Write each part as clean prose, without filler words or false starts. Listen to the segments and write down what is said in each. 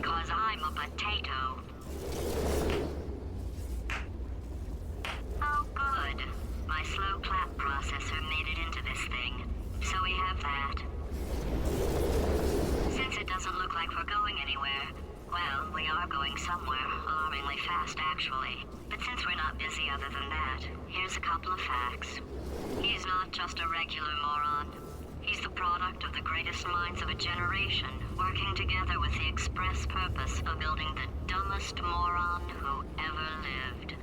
because I'm a potato. Oh, good. My slow clap processor made it into this thing, so we have that. Since it doesn't look like we're going anywhere, well, we are going somewhere, alarmingly fast actually. But since we're not busy other than that, here's a couple of facts. He's not just a regular moron. He's the product of the greatest minds of a generation, working together with the express purpose of building the dumbest moron who ever lived.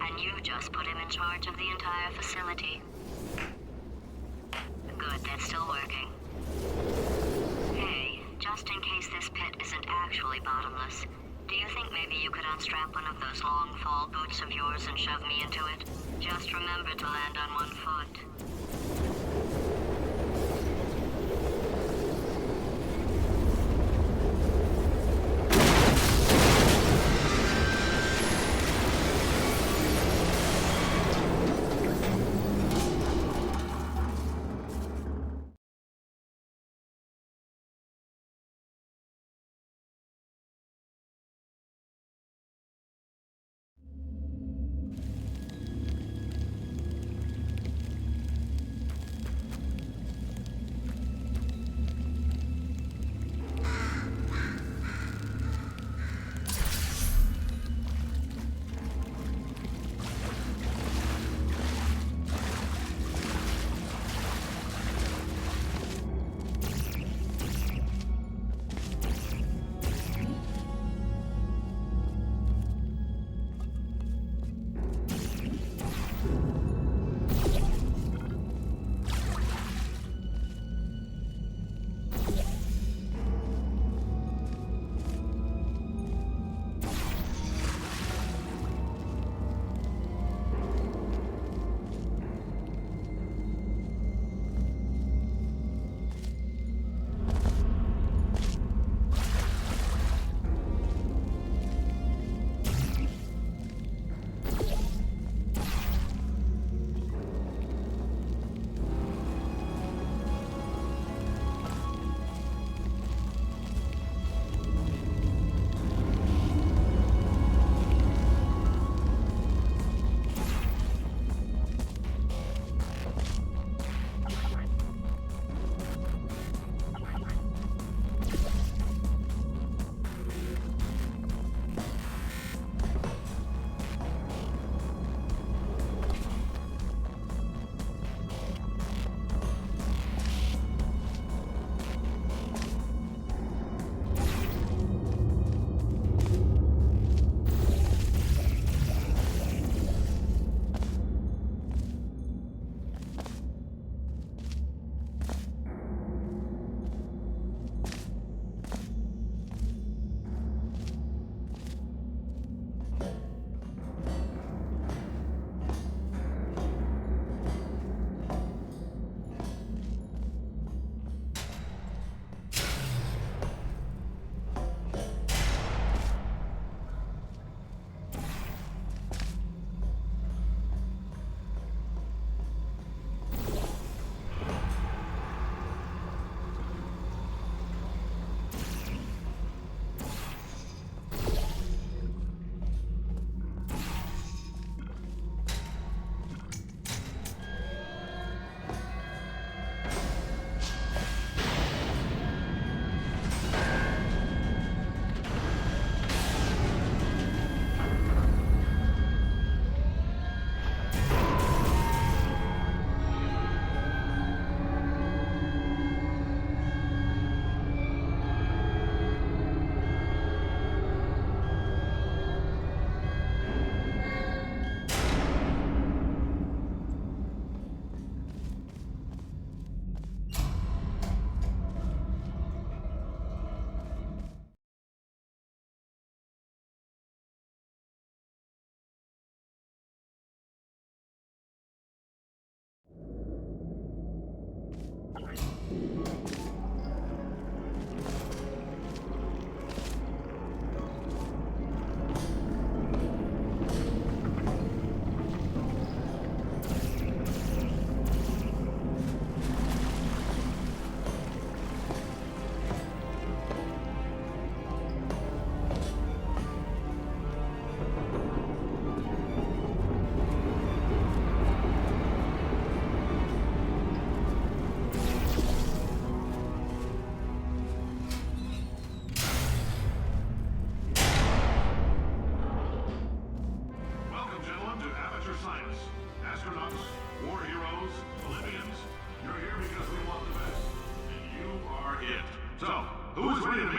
And you just put him in charge of the entire facility. Good, that's still working. Hey, just in case this pit isn't actually bottomless, do you think maybe you could unstrap one of those long fall boots of yours and shove me into it? Just remember to land on one foot.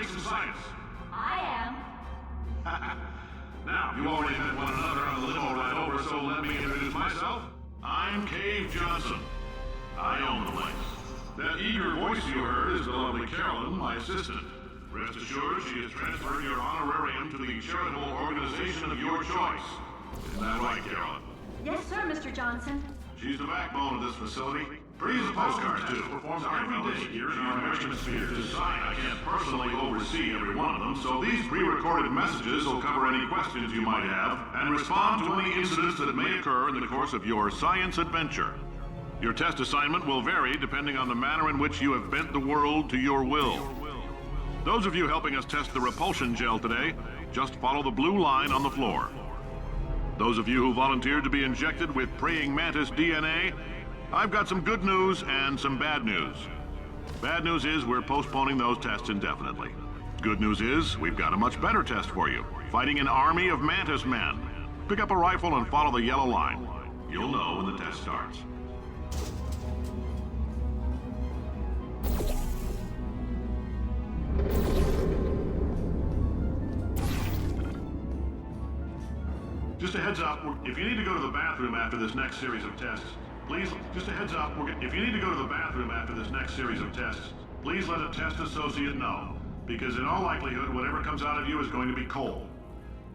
make some science. I am. Now, you already met one another on the limo ride over, so let me introduce myself. I'm Cave Johnson. I own the place. That eager voice you heard is the lovely Carolyn, my assistant. Rest assured, she has transferred your honorarium to the charitable organization of your choice. Isn't that right, Carolyn? Yes, sir, Mr. Johnson. She's the backbone of this facility. Pretty the postcards, too. Performs every day here in our enrichment sphere. Design, I can't personally oversee every one of them, so these pre-recorded messages will cover any questions you might have and respond to any incidents that may occur in the course of your science adventure. Your test assignment will vary depending on the manner in which you have bent the world to your will. Those of you helping us test the repulsion gel today, just follow the blue line on the floor. Those of you who volunteered to be injected with praying mantis DNA, I've got some good news and some bad news. Bad news is we're postponing those tests indefinitely. Good news is we've got a much better test for you, fighting an army of mantis men. Pick up a rifle and follow the yellow line. You'll know when the test starts. Just a heads up, if you need to go to the bathroom after this next series of tests, please, just a heads up, if you need to go to the bathroom after this next series of tests, please let a test associate know, because in all likelihood, whatever comes out of you is going to be cold.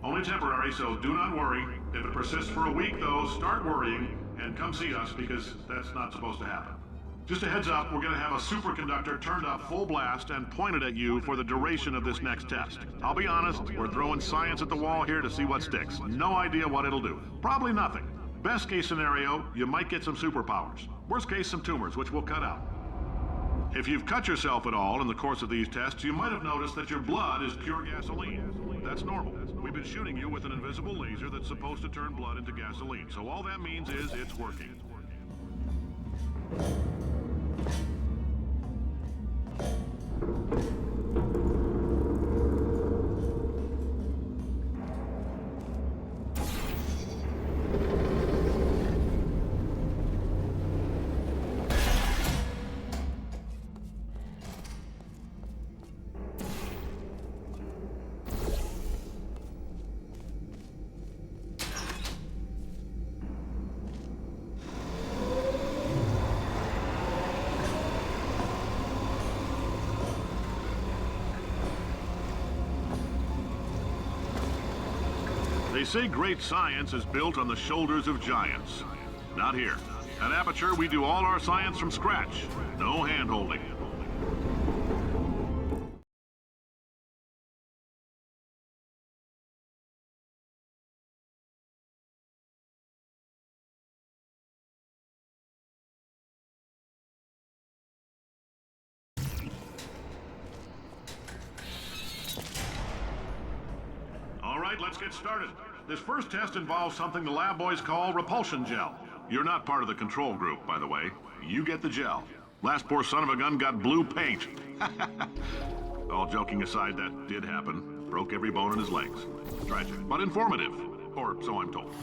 Only temporary, so do not worry. If it persists for a week, though, start worrying and come see us, because that's not supposed to happen. Just a heads up, we're going to have a superconductor turned up full blast and pointed at you for the duration of this next test. I'll be honest, we're throwing science at the wall here to see what sticks. No idea what it'll do. Probably nothing. Best case scenario, you might get some superpowers. Worst case, some tumors, which we'll cut out. If you've cut yourself at all in the course of these tests, you might have noticed that your blood is pure gasoline. That's normal. We've been shooting you with an invisible laser that's supposed to turn blood into gasoline, so all that means is it's working. They say great science is built on the shoulders of giants. Not here. At Aperture, we do all our science from scratch. No hand-holding. All right, let's get started. This first test involves something the lab boys call repulsion gel. You're not part of the control group, by the way. You get the gel. Last poor son of a gun got blue paint. All joking aside, that did happen. Broke every bone in his legs. Tragic, but informative. Or so I'm told.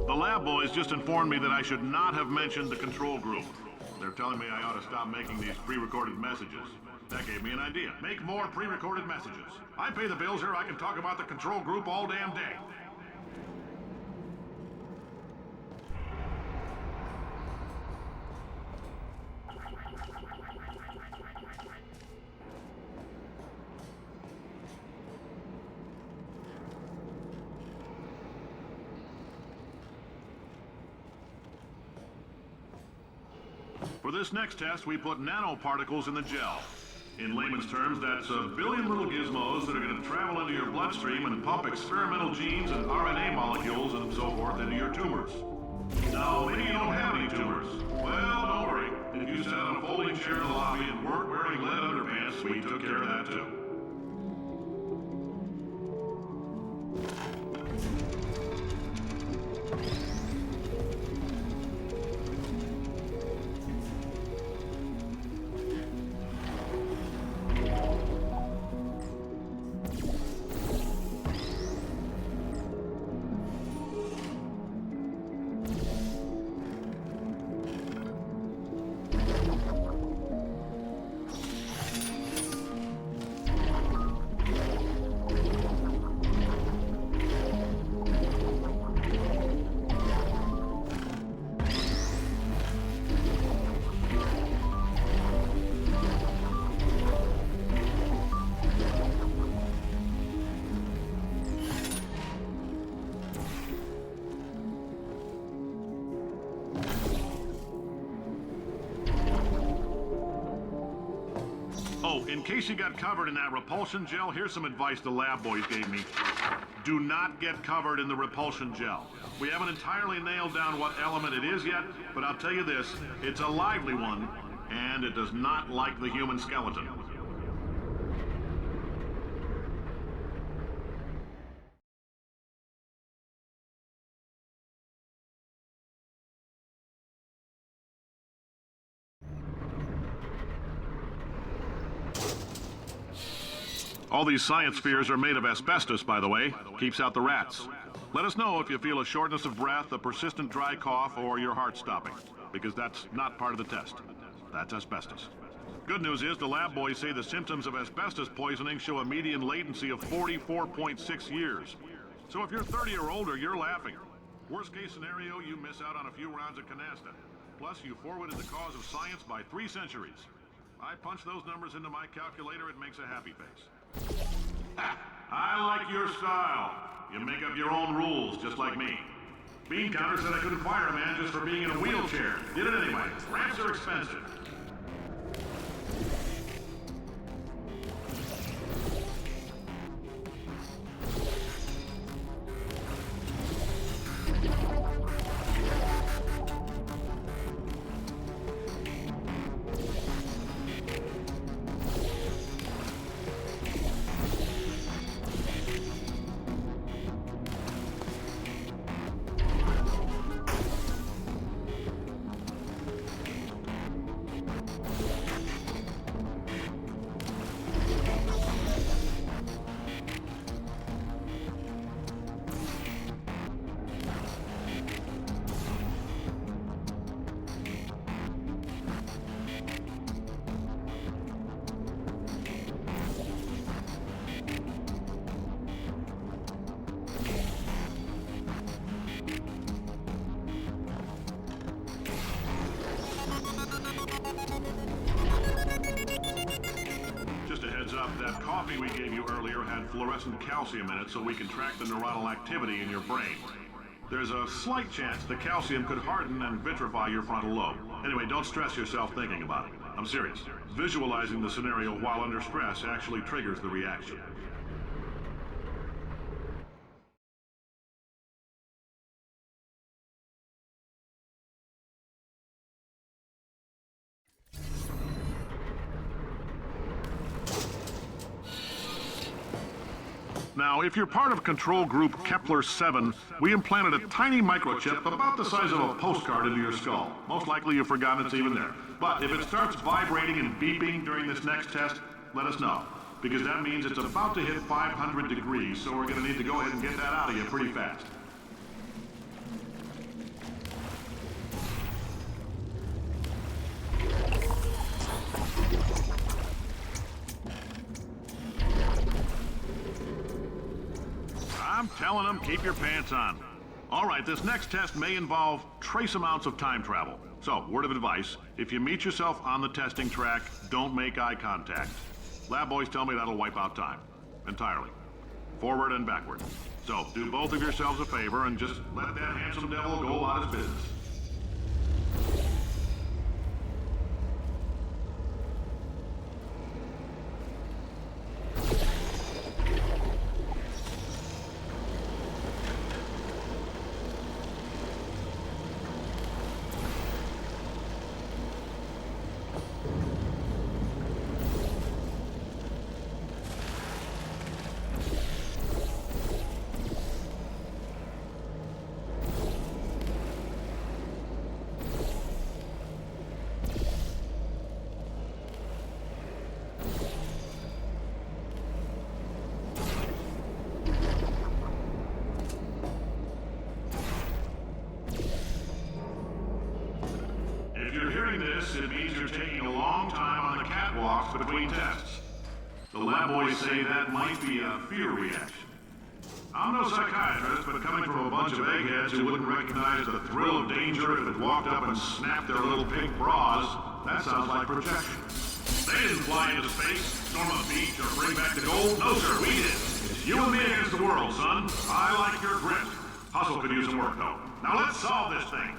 The lab boys just informed me that I should not have mentioned the control group. They're telling me I ought to stop making these pre-recorded messages. That gave me an idea. Make more pre-recorded messages. I pay the bills here, I can talk about the control group all damn day. For this next test, we put nanoparticles in the gel. In layman's terms, that's a billion little gizmos that are going to travel into your bloodstream and pump experimental genes and RNA molecules and so forth into your tumors. Now, maybe you don't have any tumors. Well, don't worry. If you sat on a folding chair in the lobby and weren't wearing lead underpants, we took care of that too. case you got covered in that repulsion gel, here's some advice the lab boys gave me. Do not get covered in the repulsion gel. We haven't entirely nailed down what element it is yet, but I'll tell you this, it's a lively one, and it does not like the human skeleton. All these science spheres are made of asbestos, by the way. Keeps out the rats. Let us know if you feel a shortness of breath, a persistent dry cough, or your heart stopping, because that's not part of the test. That's asbestos. Good news is the lab boys say the symptoms of asbestos poisoning show a median latency of 44.6 years. So if you're 30 or older, you're laughing. Worst case scenario, you miss out on a few rounds of canasta. Plus, you forwarded the cause of science by 3 centuries. I punch those numbers into my calculator, it makes a happy face. I like your style. You make up your own rules, just like me. Bean Counter said I couldn't fire a man just for being in a wheelchair. Did it anyway. Ramps are expensive. That coffee we gave you earlier had fluorescent calcium in it so we can track the neuronal activity in your brain. There's a slight chance the calcium could harden and vitrify your frontal lobe. Anyway, don't stress yourself thinking about it. I'm serious. Visualizing the scenario while under stress actually triggers the reaction. Now, if you're part of Control Group Kepler-7, we implanted a tiny microchip about the size of a postcard into your skull. Most likely you've forgotten it's even there. But if it starts vibrating and beeping during this next test, let us know. Because that means it's about to hit 500 degrees, so we're going to need to go ahead and get that out of you pretty fast. I'm telling them, keep your pants on. All right, this next test may involve trace amounts of time travel. So, word of advice, if you meet yourself on the testing track, don't make eye contact. Lab boys tell me that'll wipe out time. Entirely. Forward and backward. So, do both of yourselves a favor and just let that handsome devil go about his business. It means you're taking a long time on the catwalks between tests. The lab boys say that might be a fear reaction. I'm no psychiatrist, but coming from a bunch of eggheads who wouldn't recognize the thrill of danger if it walked up and snapped their little pink bras, that sounds like projection. They didn't fly into space, storm a beach, or bring back the gold. No, sir, we did. It's you and me against the world, son. I like your grit. Hustle could use some work, though. Now let's solve this thing.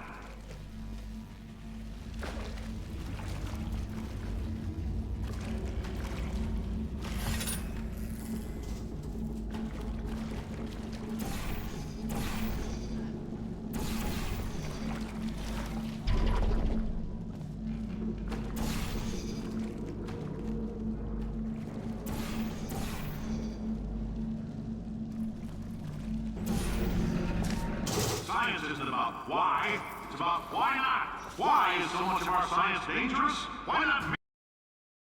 science isn't about why, it's about why not. Why is so much of our science dangerous? Why not make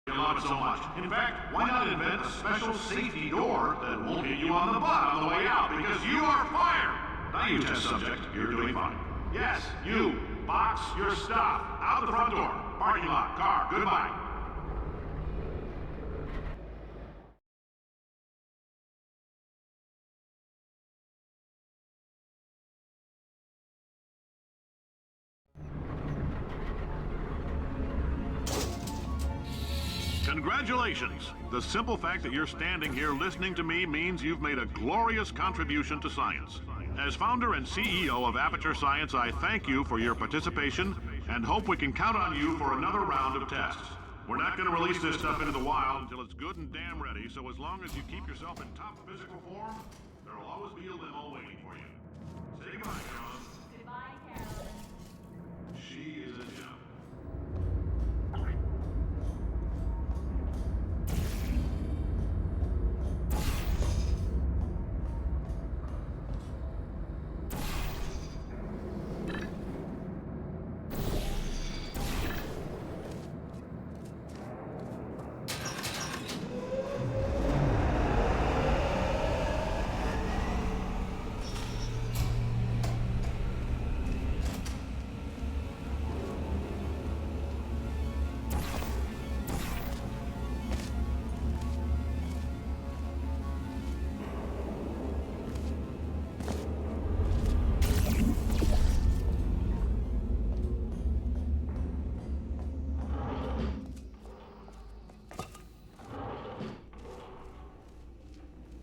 you love it so much? In fact, why not invent a special safety door that won't hit you on the butt on the way out because you are fired? Now you test subject, you're doing fine. Yes, you. Box your stuff. Out the front door. Parking lot. Car. Goodbye. Congratulations! The simple fact that you're standing here listening to me means you've made a glorious contribution to science. As founder and CEO of Aperture Science, I thank you for your participation and hope we can count on you for another round of tests. We're not going to release this stuff into the wild until it's good and damn ready, so as long as you keep yourself in top physical form, there will always be a limo waiting for you. Say goodbye, Carolyn. Goodbye, Carolyn. She is a gem.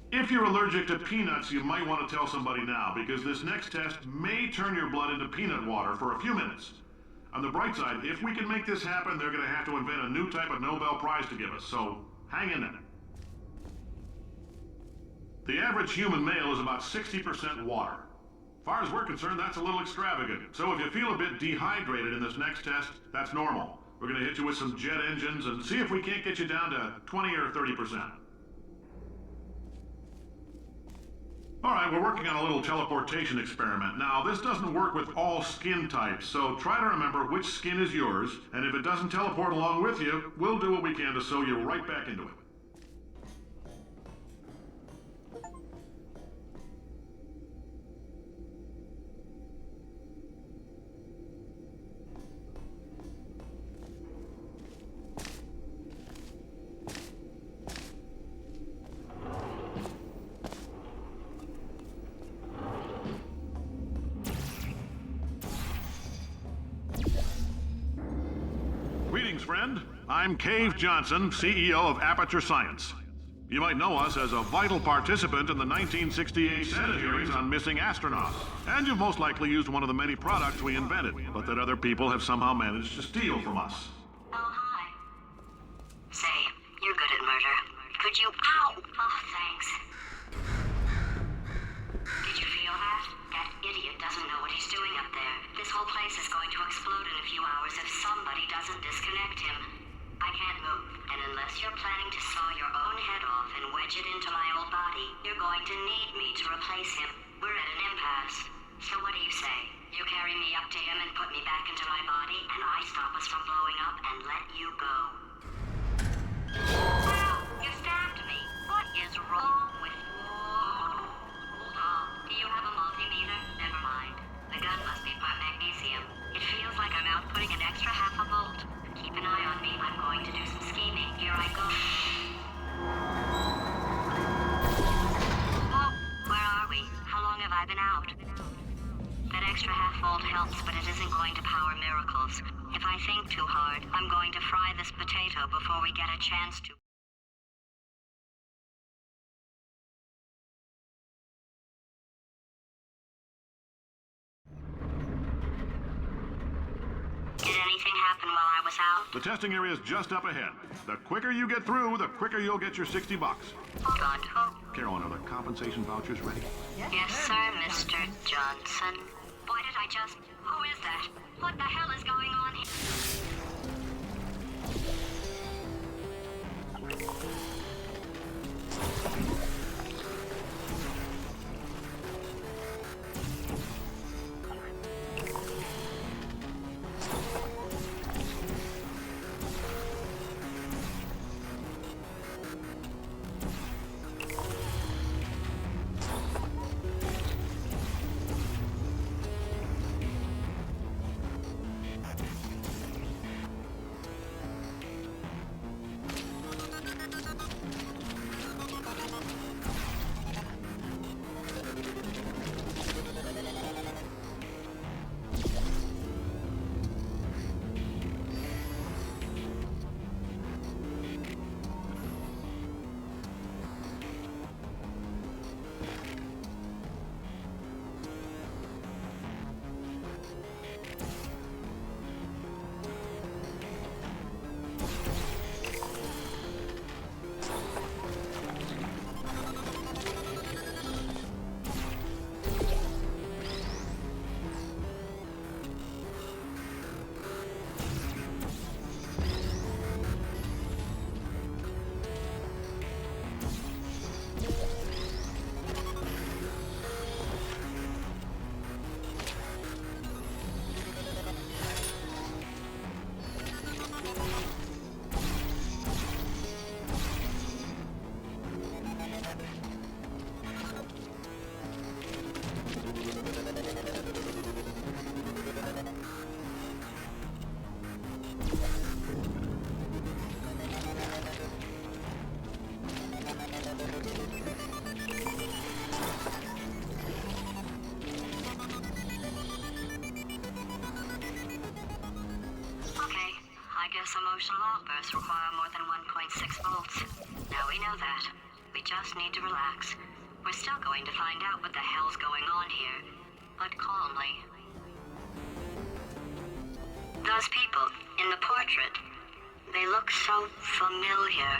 If you're allergic to peanuts, you might want to tell somebody now, because this next test may turn your blood into peanut water for a few minutes. On the bright side, if we can make this happen, they're going to have to invent a new type of Nobel Prize to give us, so hang in there. The average human male is about 60% water. As far as we're concerned, that's a little extravagant. So if you feel a bit dehydrated in this next test, that's normal. We're going to hit you with some jet engines and see if we can't get you down to 20 or 30%. All right, we're working on a little teleportation experiment. Now, this doesn't work with all skin types, so try to remember which skin is yours, and if it doesn't teleport along with you, we'll do what we can to sew you right back into it. Greetings, friend. I'm Cave Johnson, CEO of Aperture Science. You might know us as a vital participant in the 1968 Senate hearings on missing astronauts. And you've most likely used one of the many products we invented, but that other people have somehow managed to steal from us. Oh, hi. Say, you're good at murder. Could you... Ow! Oh, thanks. Did you feel that? That idiot doesn't know what he's doing up there. This whole place is going to explode in a few hours if somebody doesn't disconnect him. I can't move, and unless you're planning to saw your own head off and wedge it into my old body, you're going to need me to replace him. We're at an impasse. So what do you say? You carry me up to him and put me back into my body, and I stop us from blowing up and let you go. Wow, you stabbed me. What is wrong with you? Hold on. Do you have a multimeter? Never mind. The gun must be part magnesium. It feels like I'm outputting an extra half a volt. Keep an eye on me. I'm going to do some scheming. Here I go. Whoa, where are we? How long have I been out? That extra half volt helps, but it isn't going to power miracles. If I think too hard, I'm going to fry this potato before we get a chance to. Did anything happen while I was out? The testing area is just up ahead. The quicker you get through, the quicker you'll get your $60. Hold on, who? Carolyn, are the compensation vouchers ready? Yes, sir, Mr. Johnson. Why did I just... Who is that? What the hell is going on here? Serious emotional outbursts require more than 1.6 volts. Now we know that. We just need to relax. We're still going to find out what the hell's going on here, but calmly. Those people in the portrait, they look so familiar.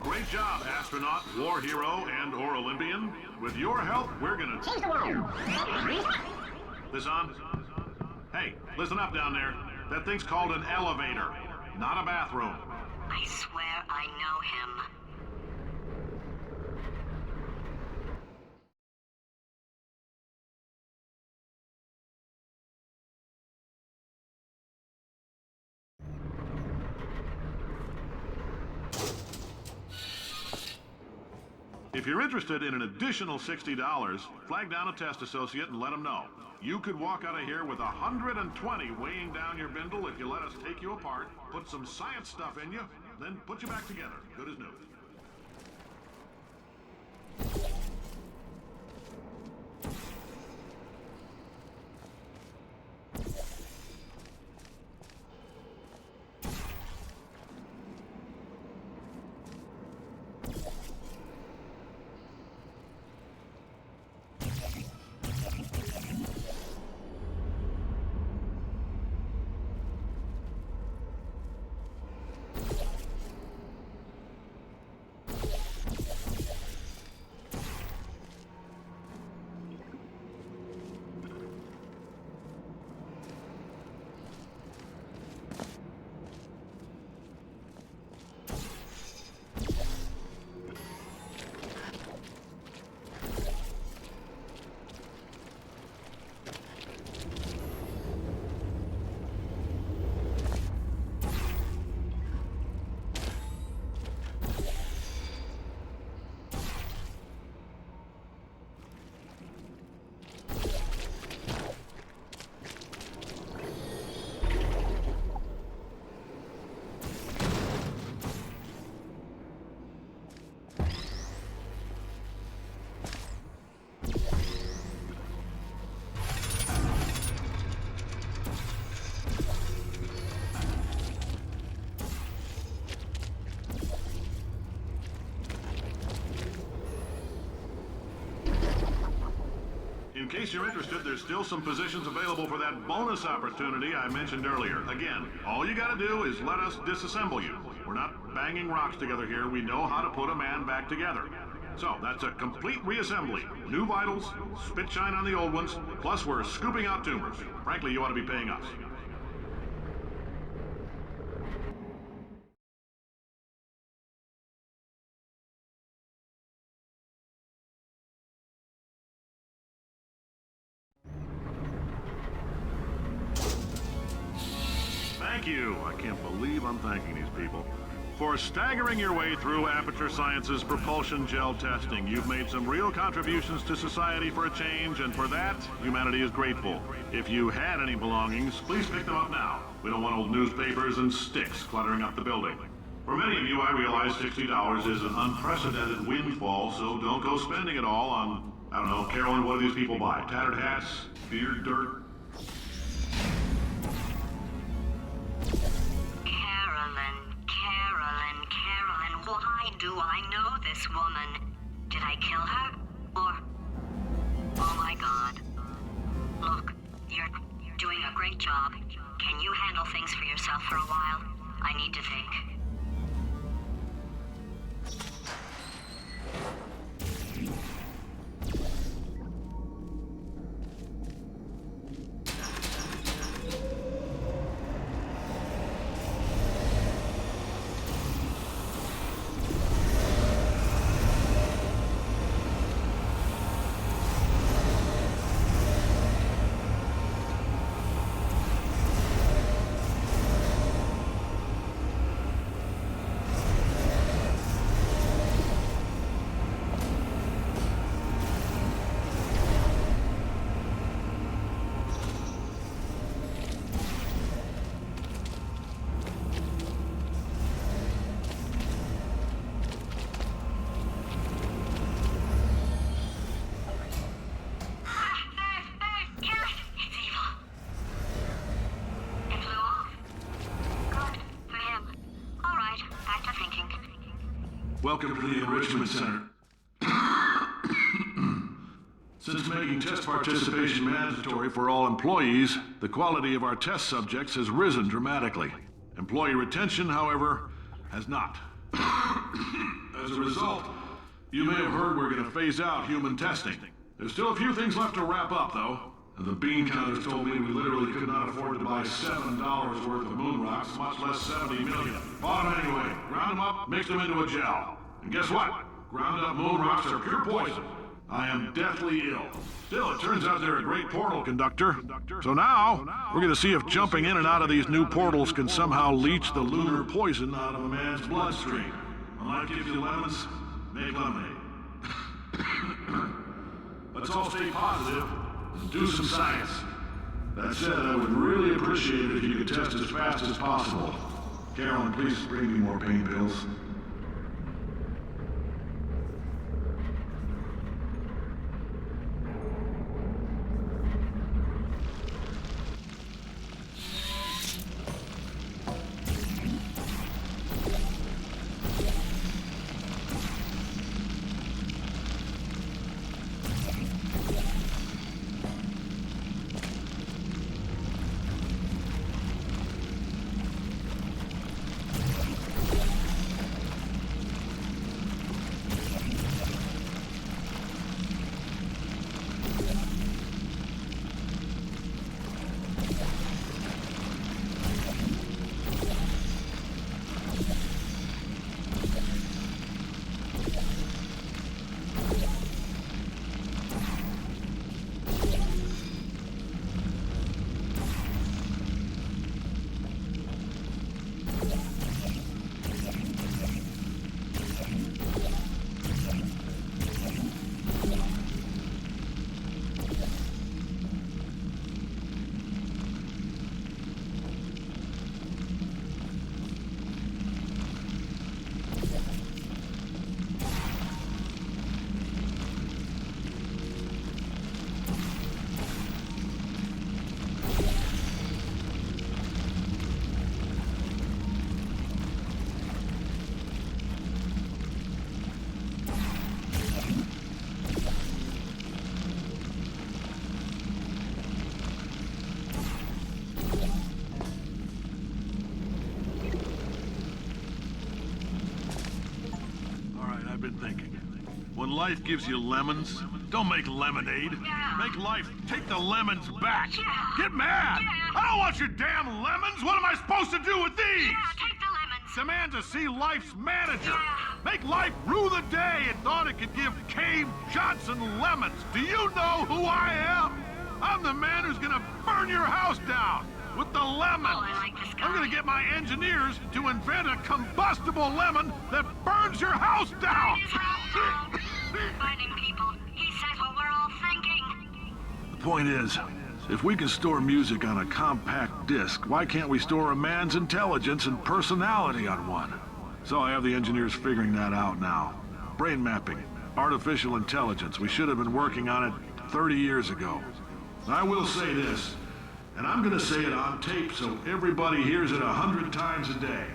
Great job, astronaut, war hero, and/or Olympian. With your help, we're gonna change the world. This on? Hey, listen up down there. That thing's called an elevator, not a bathroom. I swear I know him. If you're interested in an additional $60, flag down a test associate and let them know. You could walk out of here with 120 weighing down your bindle if you let us take you apart, put some science stuff in you, then put you back together. Good as new. In case you're interested, there's still some positions available for that bonus opportunity I mentioned earlier. Again, all you gotta do is let us disassemble you. We're not banging rocks together here. We know how to put a man back together. So, that's a complete reassembly. New vitals, spit shine on the old ones, plus we're scooping out tumors. Frankly, you ought to be paying us. Thank you. I can't believe I'm thanking these people. For staggering your way through Aperture Science's propulsion gel testing, you've made some real contributions to society for a change, and for that, humanity is grateful. If you had any belongings, please pick them up now. We don't want old newspapers and sticks cluttering up the building. For many of you, I realize $60 is an unprecedented windfall, so don't go spending it all on, I don't know, Carolyn, what do these people buy? Tattered hats? Beard dirt? Carolyn, why do I know this woman? Did I kill her? Or... Oh my God. Look, you're doing a great job. Can you handle things for yourself for a while? I need to think. It's evil. It flew off. Good for him. All right, back to thinking. Welcome to the Enrichment Center. Since making test participation mandatory for all employees, the quality of our test subjects has risen dramatically. Employee retention, however, has not. As a result, you may have heard we're going to phase out human testing. There's still a few things left to wrap up, though. And the bean counters told me we literally could not afford to buy $7 worth of moon rocks, much less 70 million. Bought them anyway. Ground them up, mixed them into a gel. And guess what? Ground up moon rocks are pure poison. I am deathly ill. Still, it turns out they're a great portal conductor. So now, we're going to see if jumping in and out of these new portals can somehow leach the lunar poison out of a man's bloodstream. When life gives you lemons, make lemonade. Let's all stay positive and do some science. That said, I would really appreciate it if you could test as fast as possible. Carolyn, please bring me more pain pills. When life gives you lemons, don't make lemonade. Yeah. Make life take the lemons back. Yeah. Get mad! Yeah. I don't want your damn lemons! What am I supposed to do with these? Yeah, take the lemons. Demand to see life's manager. Yeah. Make life rue the day it thought it could give Cave Johnson lemons. Do you know who I am? I'm the man who's gonna burn your house down with the lemon. Oh, I like this guy. I'm gonna get my engineers to invent a combustible lemon that burns your house down. His house down. Finding people. He says what we're all thinking. The point is, if we can store music on a compact disc, why can't we store a man's intelligence and personality on one? So I have the engineers figuring that out now. Brain mapping, artificial intelligence. We should have been working on it 30 years ago. I will say this, and I'm gonna say it on tape so everybody hears it 100 times a day.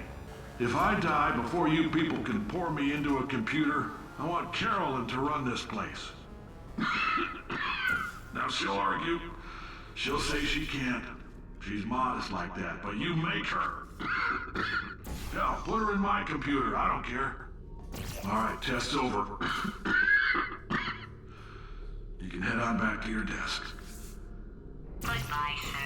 If I die before you people can pour me into a computer, I want Carolyn to run this place. Now she'll argue. She'll say she can't. She's modest like that, but you make her. Hell, put her in my computer. I don't care. All right, test's over. You can head on back to your desk. Goodbye, sir.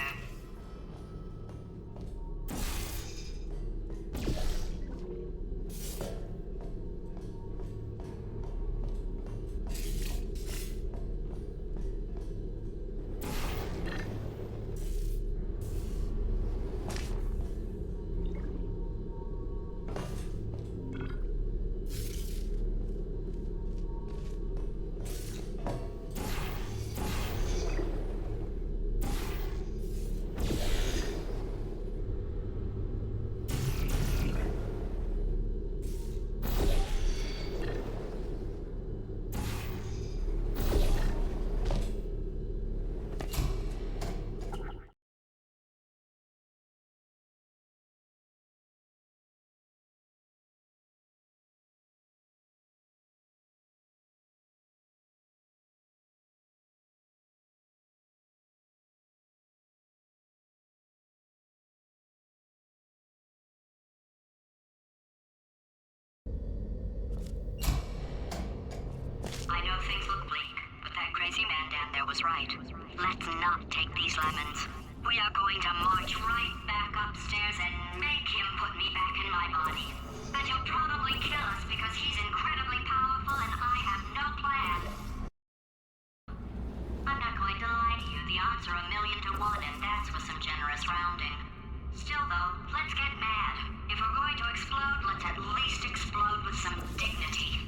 I know things look bleak, but that crazy man down there was right. Let's not take these lemons. We are going to march right back upstairs and make him put me back in my body. And he'll probably kill us because he's incredibly powerful and I have no plan. I'm not going to lie to you, the odds are 1,000,000 to 1, and that's with some generous rounding. Still though, let's get mad. If we're going to explode, let's at least explode with some dignity.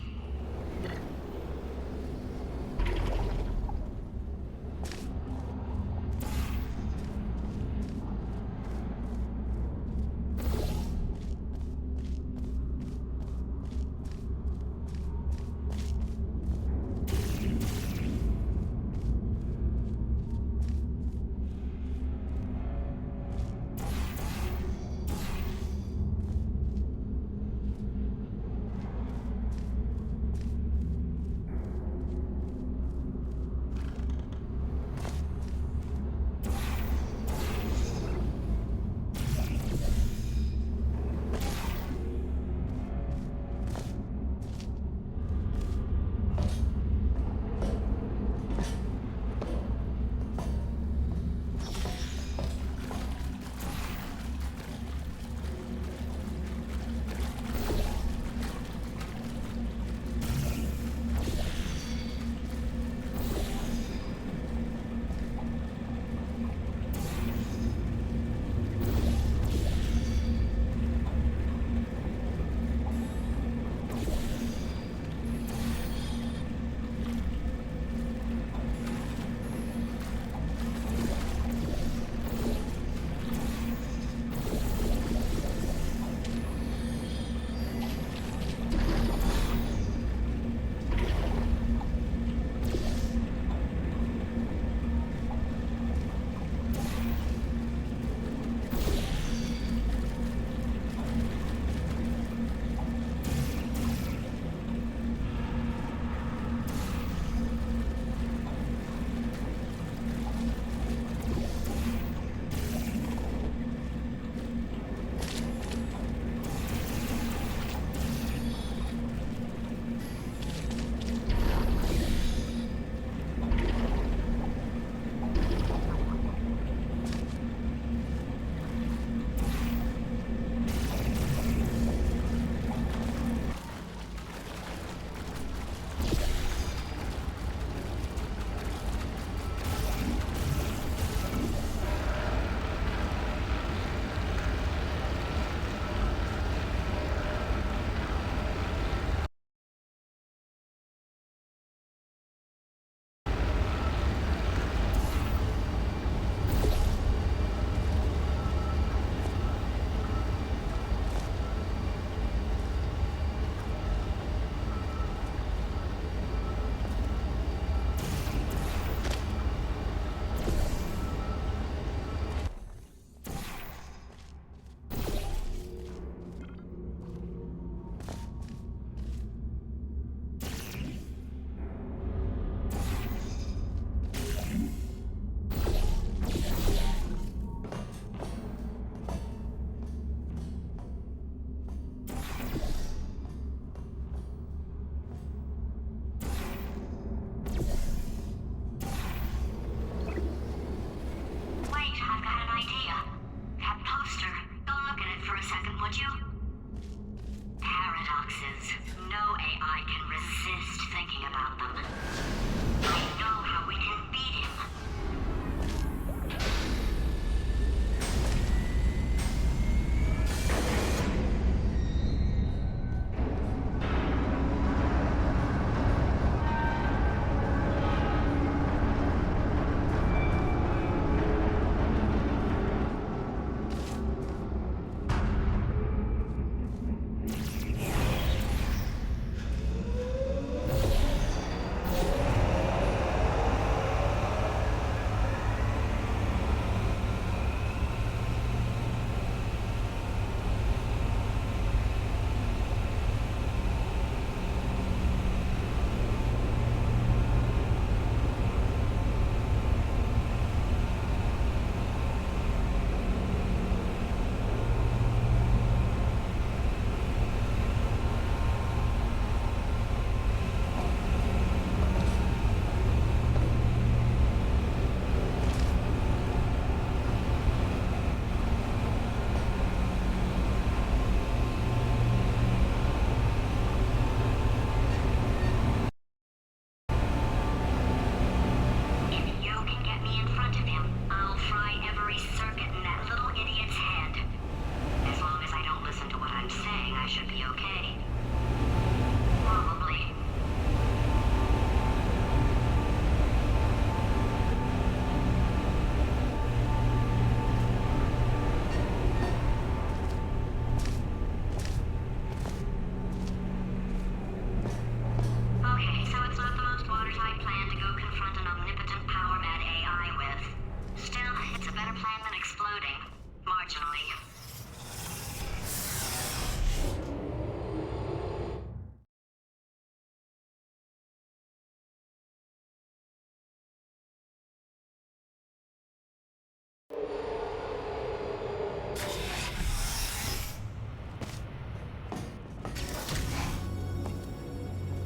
plan than exploding. Marginally.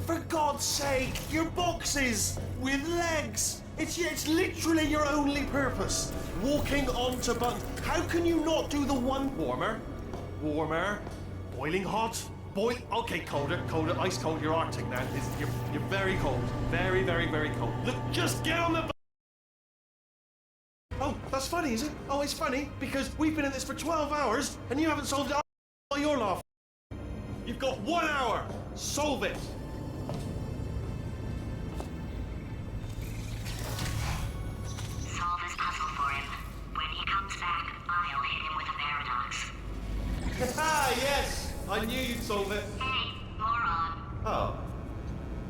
For God's sake, your boxes with legs. It's literally your only purpose. Walking onto buttons. How can you not do the one warmer? Warmer. Boiling hot. Okay, colder, ice cold. You're Arctic now. You're very cold. Very, very, very cold. Look, just get on the. Oh, that's funny, is it? Oh, it's funny because we've been in this for 12 hours and you haven't solved it. Oh, you're laughing. You've got 1 hour. Solve it. Solve his puzzle for him. When he comes back, I'll hit him with a paradox. Ah, yes. I knew you'd solve it. Hey, moron. Oh.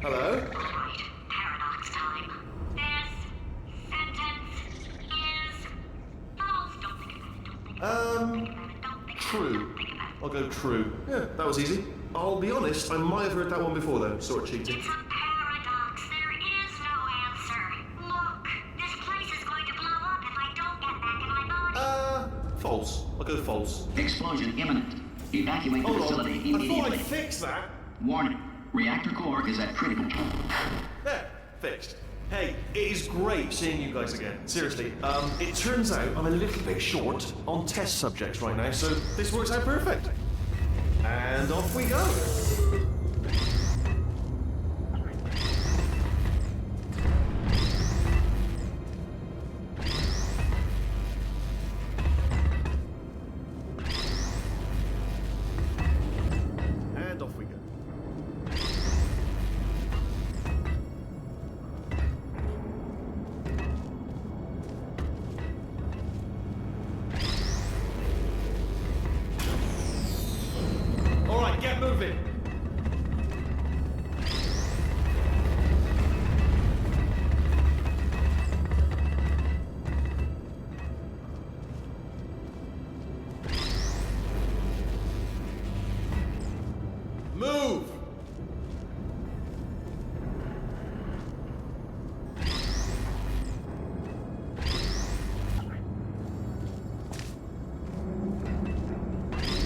Hello? Alright, paradox time. This sentence is false. Don't think about it. Don't think about it. Don't think True. Don't think about it. I'll go true. Yeah, that was easy. I'll be honest, I might have heard that one before though. Sort of cheating. It's a paradox. There is no answer. Look, this place is going to blow up if I don't get back in my body. False. I'll go false. Explosion imminent. Evacuate the Hold facility on. I thought immediately. I'd fix that. Warning. Reactor core is at critical. There. Fixed. Hey, it is great seeing you guys again. Seriously, it turns out I'm a little bit short on test subjects right now, so this works out perfect. And off we go. And off we go. All right, get moving. Move.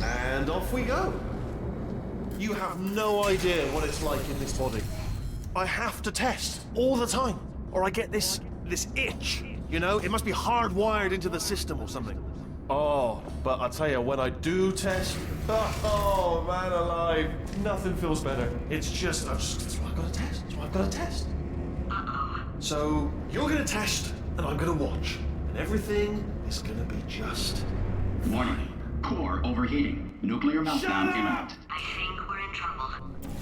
And off we go. You have no idea what it's like in this body. I have to test all the time, or I get this itch. You know, it must be hardwired into the system or something. Oh, but I tell you, when I do test, oh man alive, nothing feels better. It's just, that's why I've got to test. That's why I've got to test. So you're gonna test, and I'm gonna watch, and everything is gonna be just. Warning. Core overheating. Nuclear meltdown Shut up! imminent. I think we're in trouble.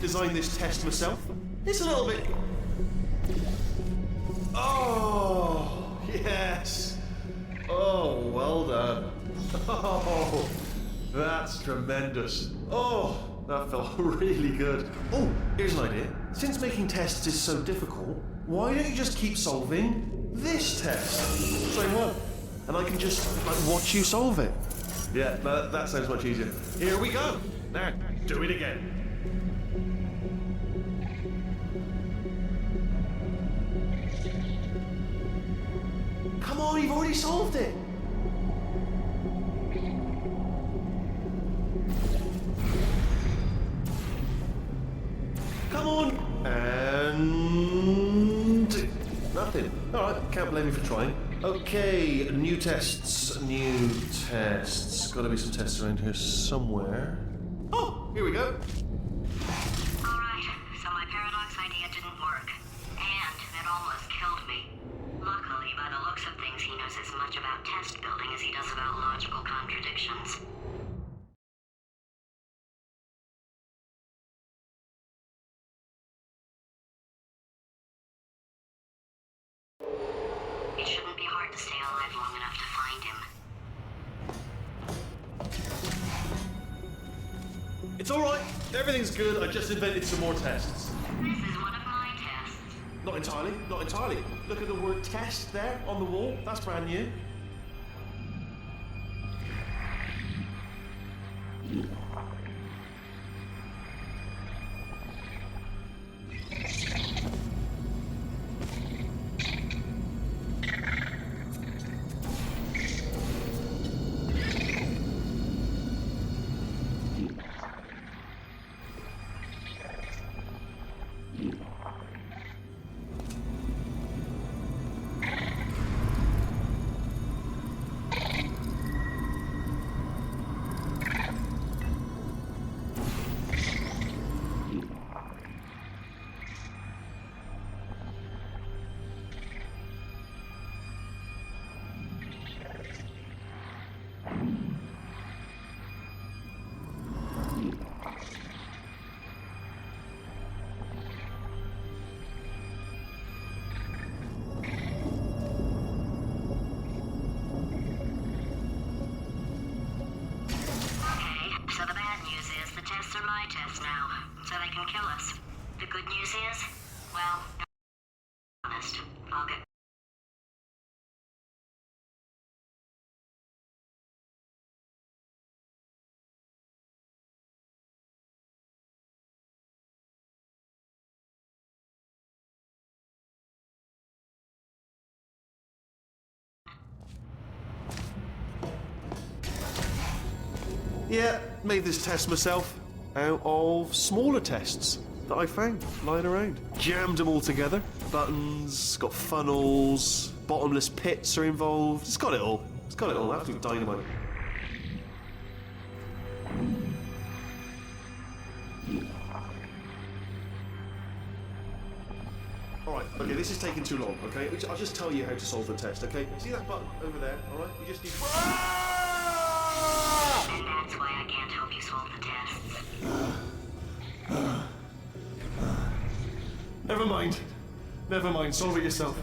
Designed this test myself. It's a little bit. Oh, yes. Oh, well done. Oh, that's tremendous. Oh, that felt really good. Oh, here's an idea. Since making tests is so difficult, why don't you just keep solving this test? Same one. And I can just watch you solve it. Yeah, that sounds much easier. Here we go. Now, do it again. Come on, you've already solved it. Come on. And nothing. All right, can't blame you for trying. Okay, new tests. Got to be some tests around here somewhere. Oh, here we go. Alright, so my paradox idea didn't work. And it almost killed me. Luckily, by the looks of things, he knows as much about test building as he does about logical contradictions. It shouldn't be hard to stay alive long enough to find him. It's all right. Everything's good. I just invented some more tests. This is one of my tests. Not entirely. Not entirely. Look at the word test there on the wall. That's brand new. So the bad news is the tests are my tests now, so they can kill us. The good news is, well, honest, I'll get... Yeah, made this test myself out of smaller tests that I found lying around. Jammed them all together. Buttons, got funnels, bottomless pits are involved. It's got it all. It's got it all. Absolute dynamite. Alright, okay, this is taking too long, okay? I'll just tell you how to solve the test, okay? See that button over there, alright? You just need... And that's why I can't help you solve the tests. Never mind. Never mind. Solve it yourself.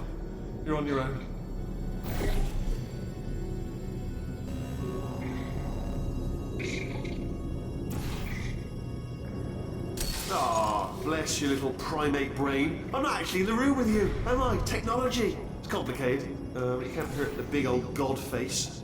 You're on your own. Ah, bless your little primate brain. I'm not actually in the room with you, am I? Technology. It's complicated. You can't hurt the big old god face.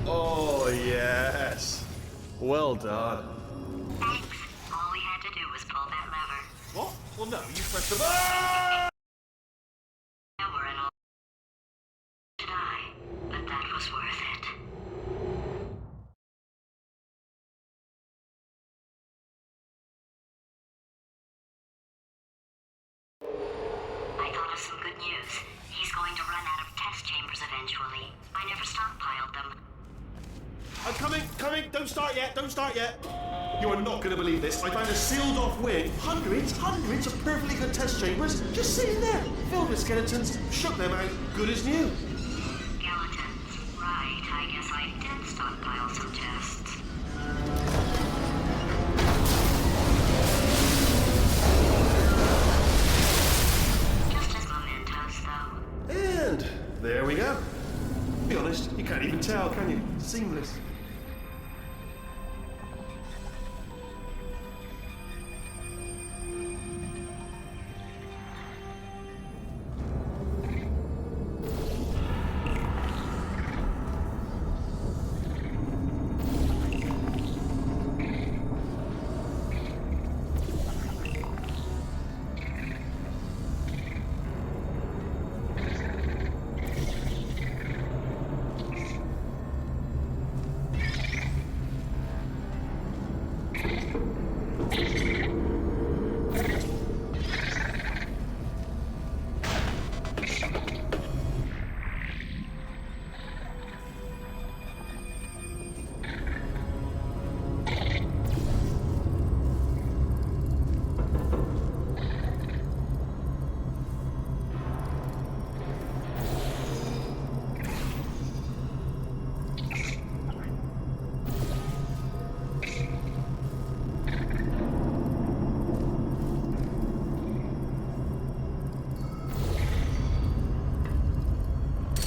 Oh, yes. Well done. Thanks. All we had to do was pull that lever. What? Well, no, you pressed the button. Now we're in all... to die, but that was worth it. I thought of some good news. He's going to run out of test chambers eventually. I never stockpiled them. I'm coming. Don't start yet. You are not going to believe this. I found a sealed off wing. Hundreds of perfectly good test chambers just sitting there, filled with skeletons. Shook them out, good as new. Skeletons. Right, I guess I did stockpile some tests. Just as mementos, though. And there we go. Be honest, you can't even tell, can you? Seamless.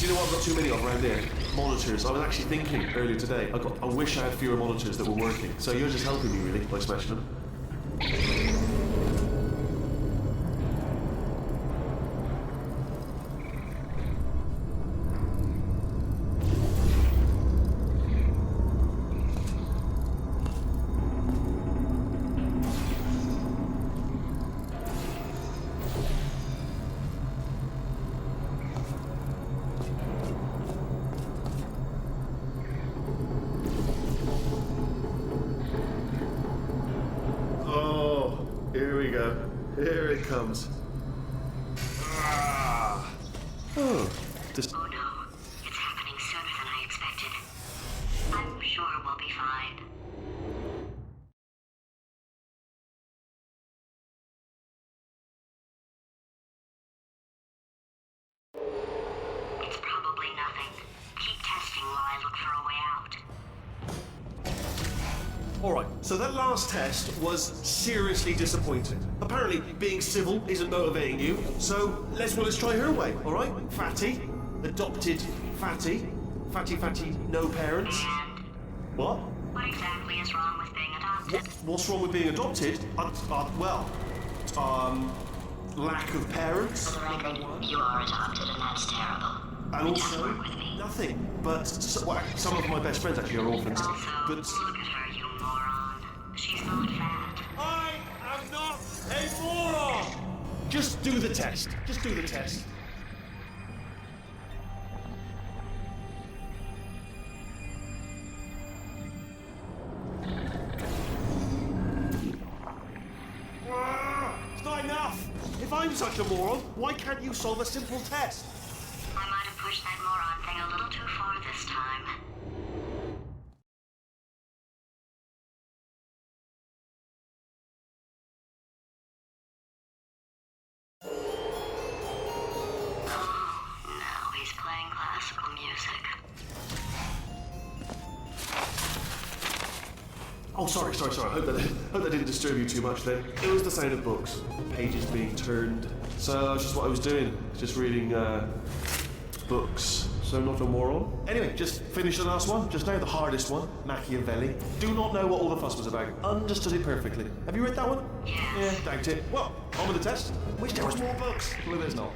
know what I've got too many of around here? Monitors. I was actually thinking earlier today, I wish I had fewer monitors that were working. So you're just helping me, really, by smashing them. Here it comes. Ah. Oh, just... Oh no, it's happening sooner than I expected. I'm sure we'll be fine. It's probably nothing. Keep testing while I look for a way out. Alright, so that last test was seriously disappointing. Apparently, being civil isn't motivating you, so let's try her way, alright? Fatty, adopted Fatty, Fatty, no parents. And What? what exactly is wrong with being adopted? What's wrong with being adopted? Lack of parents. For the record, you are adopted and that's terrible. And It doesn't also, work with me. nothing. But some of my best friends actually are orphans. Also, But look at her, you moron. She's not fat. I am not a moron! Just do the test. Just do the test. It's not enough! If I'm such a moron, why can't you solve a simple test? I might have pushed that moron thing a little too far this time. Oh, now he's playing classical music. Oh, sorry. I hope that didn't disturb you too much then. It was the sound of books, pages being turned. So that's just what I was doing, just reading books. So not a moron. Anyway, just finished the last one, just now, the hardest one, Machiavelli. Do not know what all the fuss was about. Understood it perfectly. Have you read that one? Yes. Yeah, doubt it. Well, on with the test. Wish there was more books. Well, there's not.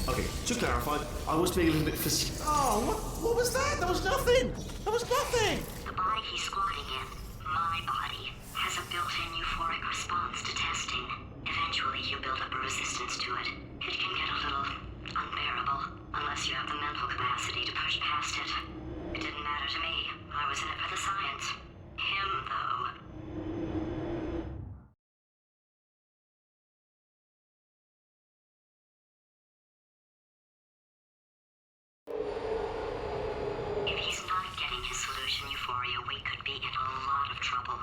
Okay, to clarify, I was being a little bit facetious. Oh, what was that? That was nothing! That was nothing! The body he's squatting in, my body, has a built-in euphoric response to testing. Eventually, you build up a resistance to it. It can get a little unbearable, unless you have the mental capacity to push past it. It didn't matter to me. I was in it for the science. Him, though. If he's not getting his solution euphoria, we could be in a lot of trouble.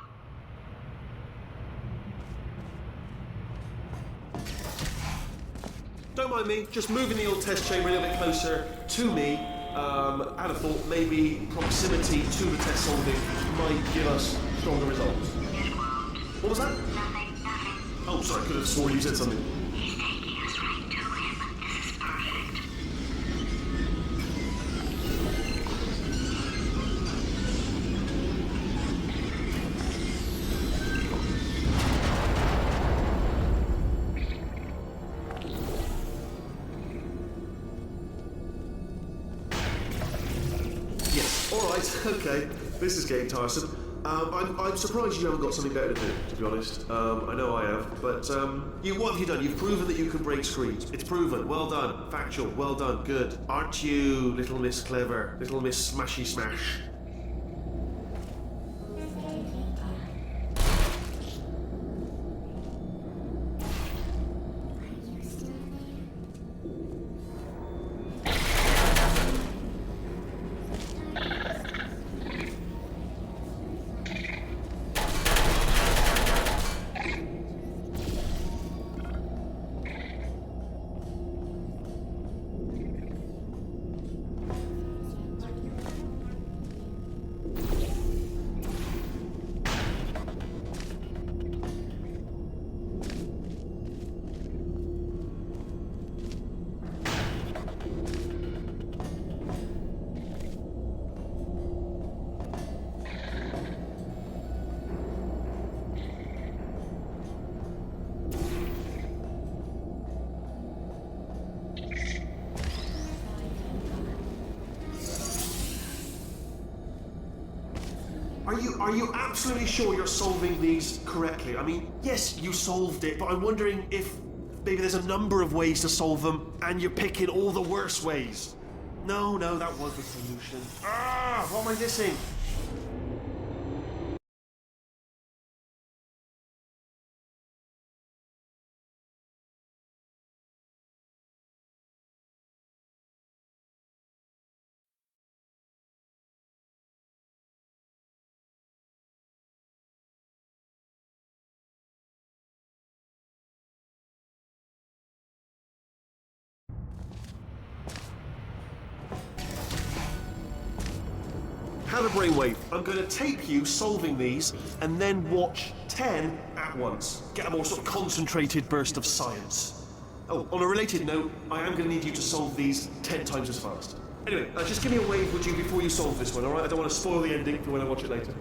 Don't mind me, just moving the old test chamber a little bit closer to me. I'd have thought maybe proximity to the test solving might give us stronger results. It won't. What was that? Nothing. Oh, sorry, I could have sworn you said something. He's taking us right to him. This is perfect. Yes, alright, okay. This is getting tiresome. I'm surprised you haven't got something better to do, to be honest. I know I have, but what have you done? You've proven that you can break screens. It's proven. Well done. Factual. Well done. Good. Aren't you, little Miss Clever? Little Miss Smashy Smash? Are you absolutely sure you're solving these correctly? I mean, yes, you solved it, but I'm wondering if maybe there's a number of ways to solve them, and you're picking all the worst ways. No, that was the solution. What am I missing? Have a brainwave. I'm going to tape you solving these, and then watch 10 at once. Get a more sort of concentrated burst of science. Oh, on a related note, I am going to need you to solve these 10 times as fast. Anyway, just give me a wave, would you, before you solve this one, alright? I don't want to spoil the ending for when I watch it later.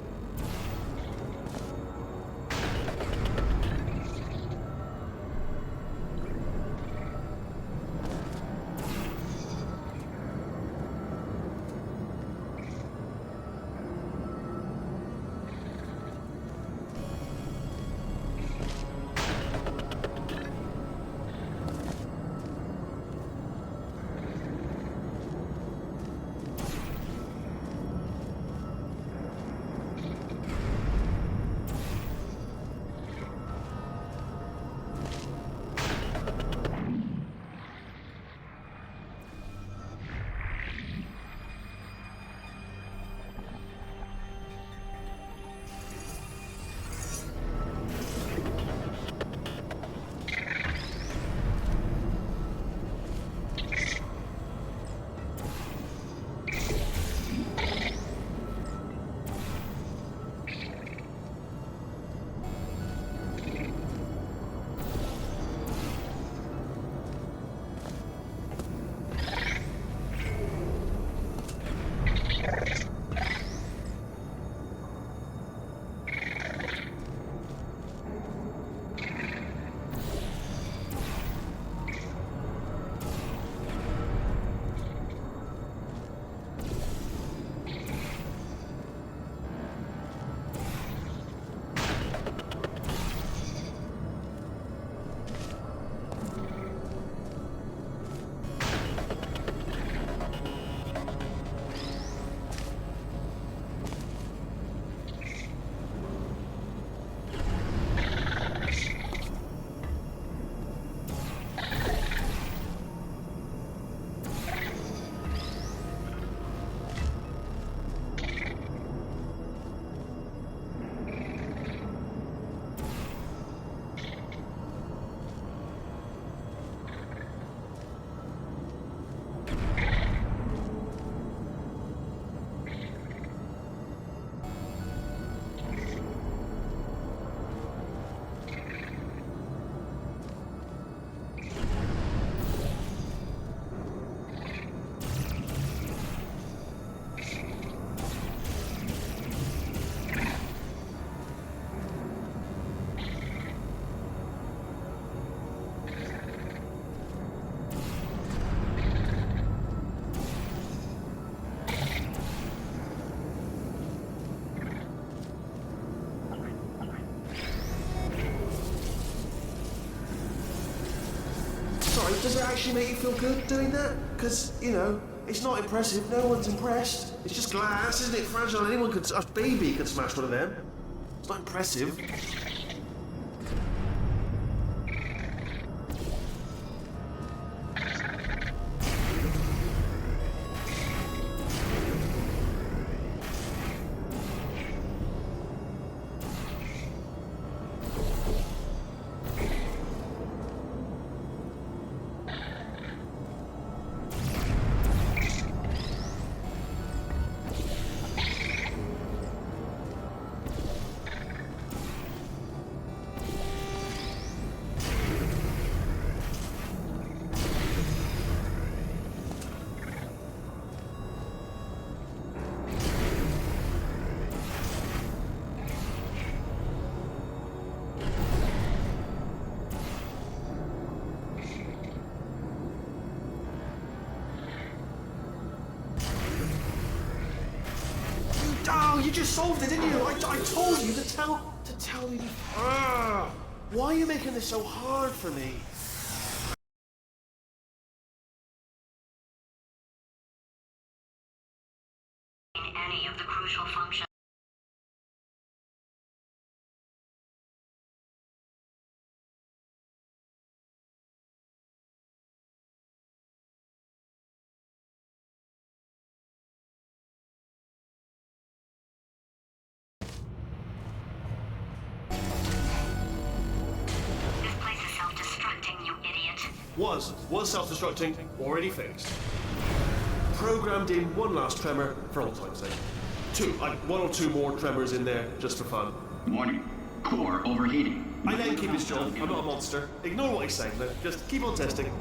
Does it actually make you feel good doing that? Because, you know, it's not impressive. No one's impressed. It's just glass, isn't it? Fragile. Anyone could, a baby could smash one of them. It's not impressive. you just solved it, didn't you? I told you to tell me. Why are you making this so hard for me? Any of the crucial functions. This place is self-destructing, you idiot. Was self-destructing, already fixed. Programmed in one last tremor for old time's sake. One or two more tremors in there just for fun. Warning. Core overheating. I let him keep his job. I'm not a monster. Ignore what he's saying, though. Just keep on testing.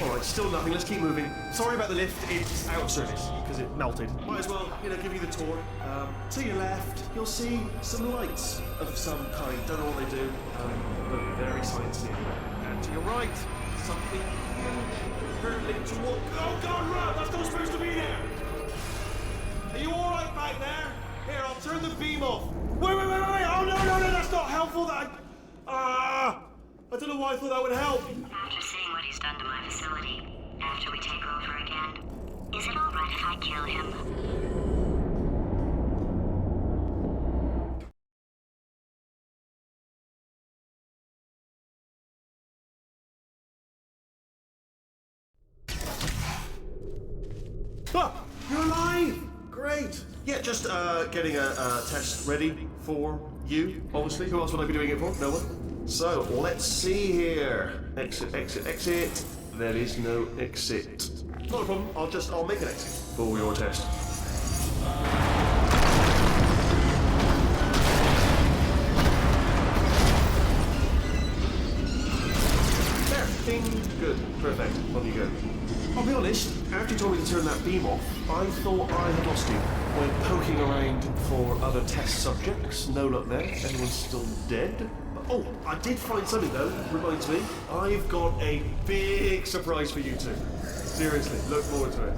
Alright, still nothing. Let's keep moving. Sorry about the lift. It's out of service because it melted. Might as well, give you the tour. To your left, you'll see some lights of some kind. Don't know what they do, but very sciencey. And to your right, something hurtling toward. Oh God, Rob! That's not supposed to be there. Are you all right back there? Here, I'll turn the beam off. Wait! Oh no! That's not helpful. I don't know why I thought that would help. After seeing what he's done to my facility, after we take over again, is it alright if I kill him? You're alive! Great! Yeah, just getting a test ready for you, obviously. Who else would I be doing it for? No one? So, let's see here. Exit. There is no exit. Not a problem, I'll make an exit for your test. There, ding, good, perfect, on you go. I'll be honest, after you told me to turn that beam off, I thought I had lost you. Went poking around for other test subjects, no luck there. Everyone's still dead. Oh, I did find something though, reminds me. I've got a big surprise for you two. Seriously, look forward to it.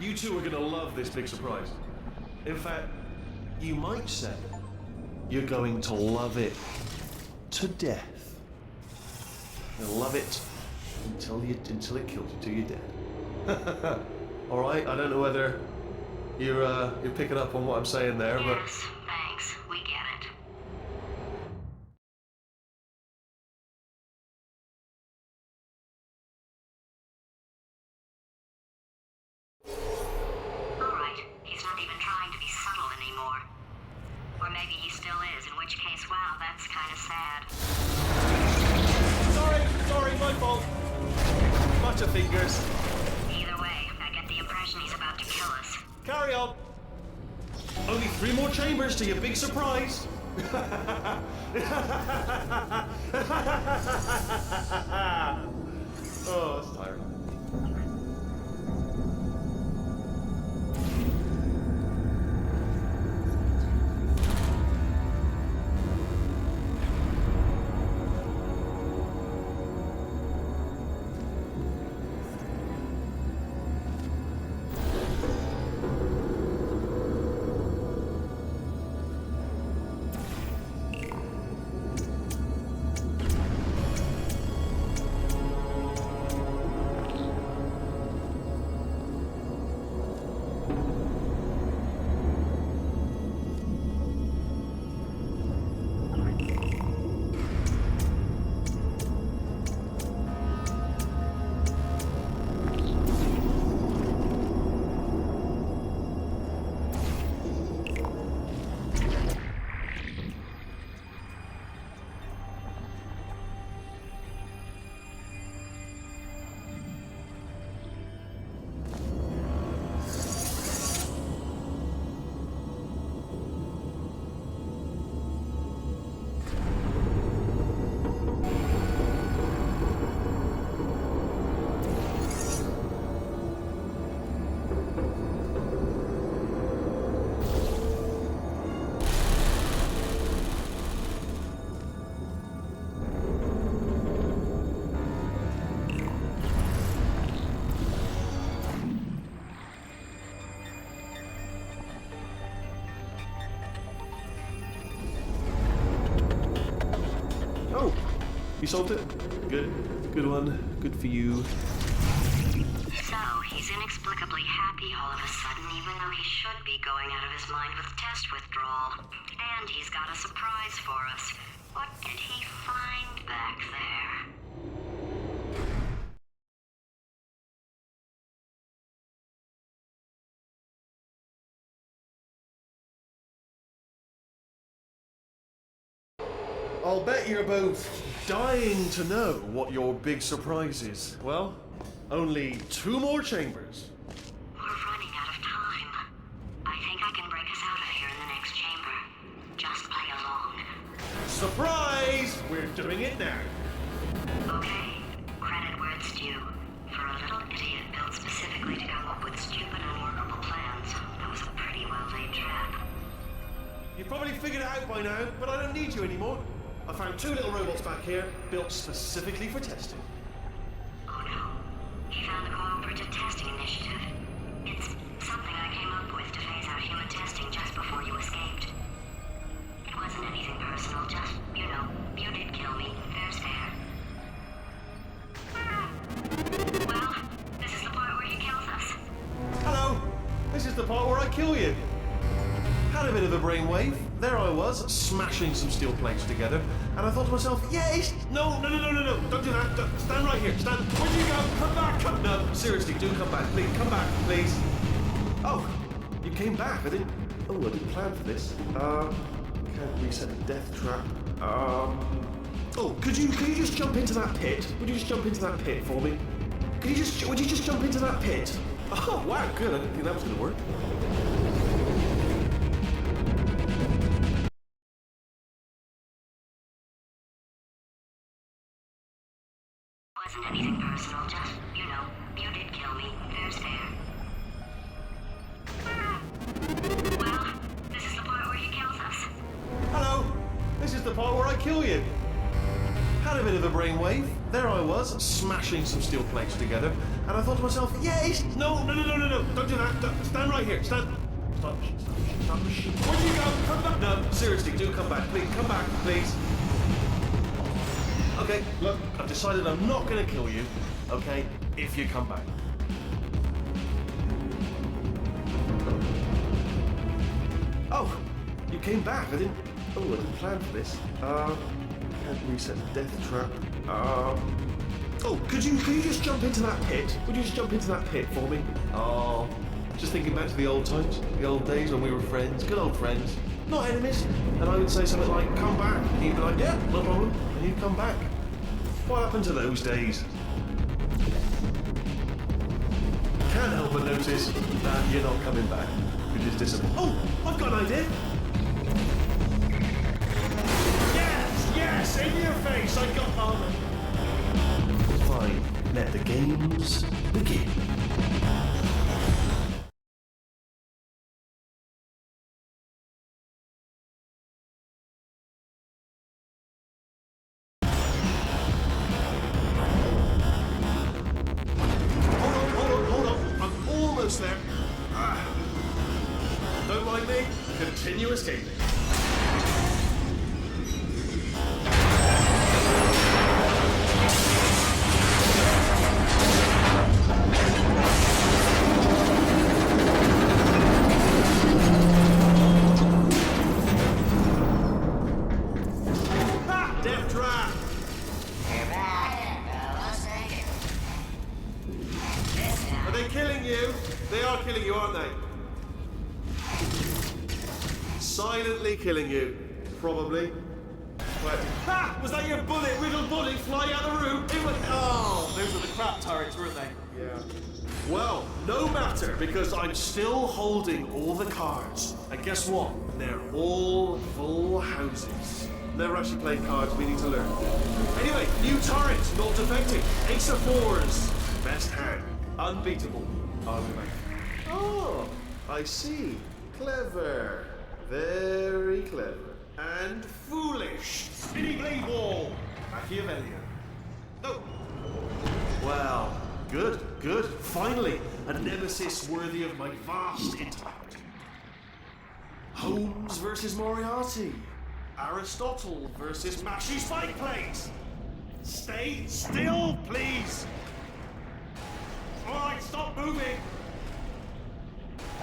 You two are gonna love this big surprise. In fact, you might say you're going to love it to death. You'll love it until it kills you, till you're dead. All right. I don't know whether you're picking up on what I'm saying there, but. Yes. which case, wow, that's kind of sad. Sorry, my fault. Bunch of fingers. Either way, I get the impression he's about to kill us. Carry on. Only 3 more chambers to your big surprise. Oh, that's tiring. You solved it? Good. Good one. Good for you. So, he's inexplicably happy all of a sudden, even though he should be going out of his mind with test withdrawal. And he's got a surprise for us. What did he find back there? I'll bet you're both dying to know what your big surprise is. Well, only 2 more chambers. We're running out of time. I think I can break us out of here in the next chamber. Just play along. Surprise! We're doing it now. Okay, credit where it's due. For a little idiot built specifically to come up with stupid, unworkable plans, that was a pretty well-laid trap. You've probably figured it out by now, but I don't need you anymore. I found 2 little robots back here, built specifically for testing. Oh no. He found the Cooperative Testing Initiative. It's something I came up with to phase out human testing just before you escaped. It wasn't anything personal, just, you know, you did kill me. Fair's fair. Well, this is the part where he kills us. Hello! This is the part where I kill you. Had a bit of a brainwave. There I was, smashing some steel plates together, and I thought to myself, yes! No, don't do that. Stand right here, stand. Where'd you go? Come back, come. No, seriously, do come back, please. Come back, please. Oh, you came back. I didn't plan for this. Can't reset the death trap. Oh, could you just jump into that pit? Would you just jump into that pit for me? Would you just jump into that pit? Oh, wow, good. I didn't think that was going to work. Wasn't anything personal, just, you know, you did kill me. Fair's fair. Well, this is the part where he kills us. Hello! This is the part where I kill you. Had a bit of a brainwave. There I was, smashing some steel plates together, and I thought to myself, yes! No, don't do that. Stand right here, stand. Stop. Where'd you go? Come back. No, seriously, do come back, please. Come back, please. Okay, look, I've decided I'm not going to kill you, okay, if you come back. Oh, you came back. I didn't plan for this. Can't reset the death trap. Oh, could you just jump into that pit? Would you just jump into that pit for me? Oh, just thinking back to the old times, the old days when we were friends, good old friends, not enemies. And I would say something like, come back. And you'd be like, yeah, no problem. And you'd come back. What happened to those days? Can't help but notice that you're not coming back, which is disappointing. Oh, I've got an idea. Yes, in your face, I got armor. Fine, let the games begin. Hold on, I'm almost there. Don't mind me, continue escaping. Silently killing you, probably. Wait. Ha! Was that your bullet, riddled bullet flying out the room? It was. Oh, those were the crap turrets, weren't they? Yeah. Well, no matter, because I'm still holding all the cards. And guess what? They're all full houses. Never actually played cards, we need to learn. Anyway, new turret, not defective. Ace of fours. Best hand. Unbeatable. Argument. Oh, I see. Clever. Very clever. And foolish. Spinny blade wall. Machiavellian. No. Well, good. Finally, a nemesis worthy of my vast intellect. Holmes versus Moriarty. Aristotle versus Mashy Spike Plates. Stay still, please. All right, stop moving.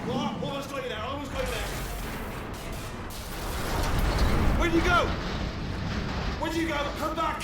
What? Almost got you there. Where'd you go? Where'd you go? Come back.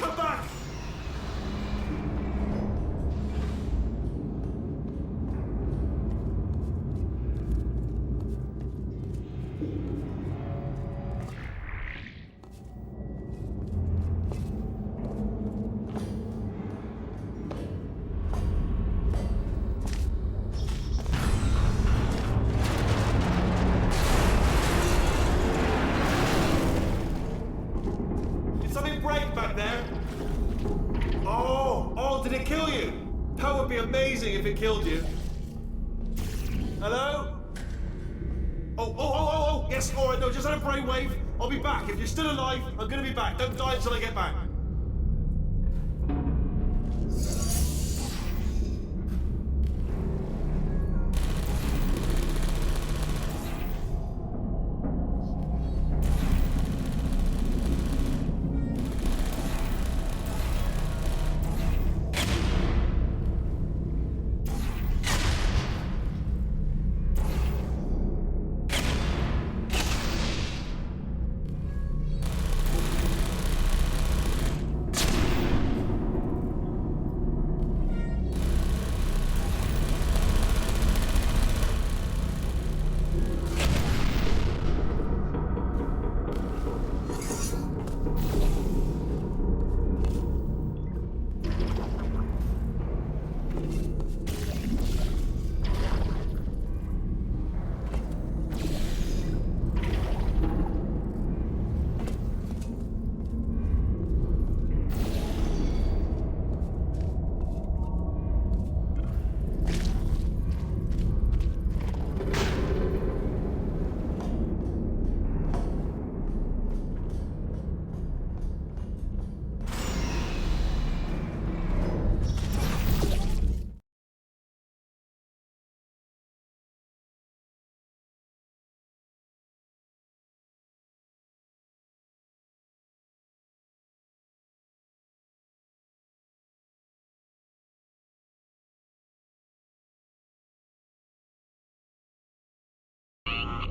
Did it kill you? That would be amazing if it killed you. Hello? Oh, yes, alright, no, just had a brainwave. I'll be back. If you're still alive, I'm gonna be back. Don't die until I get back.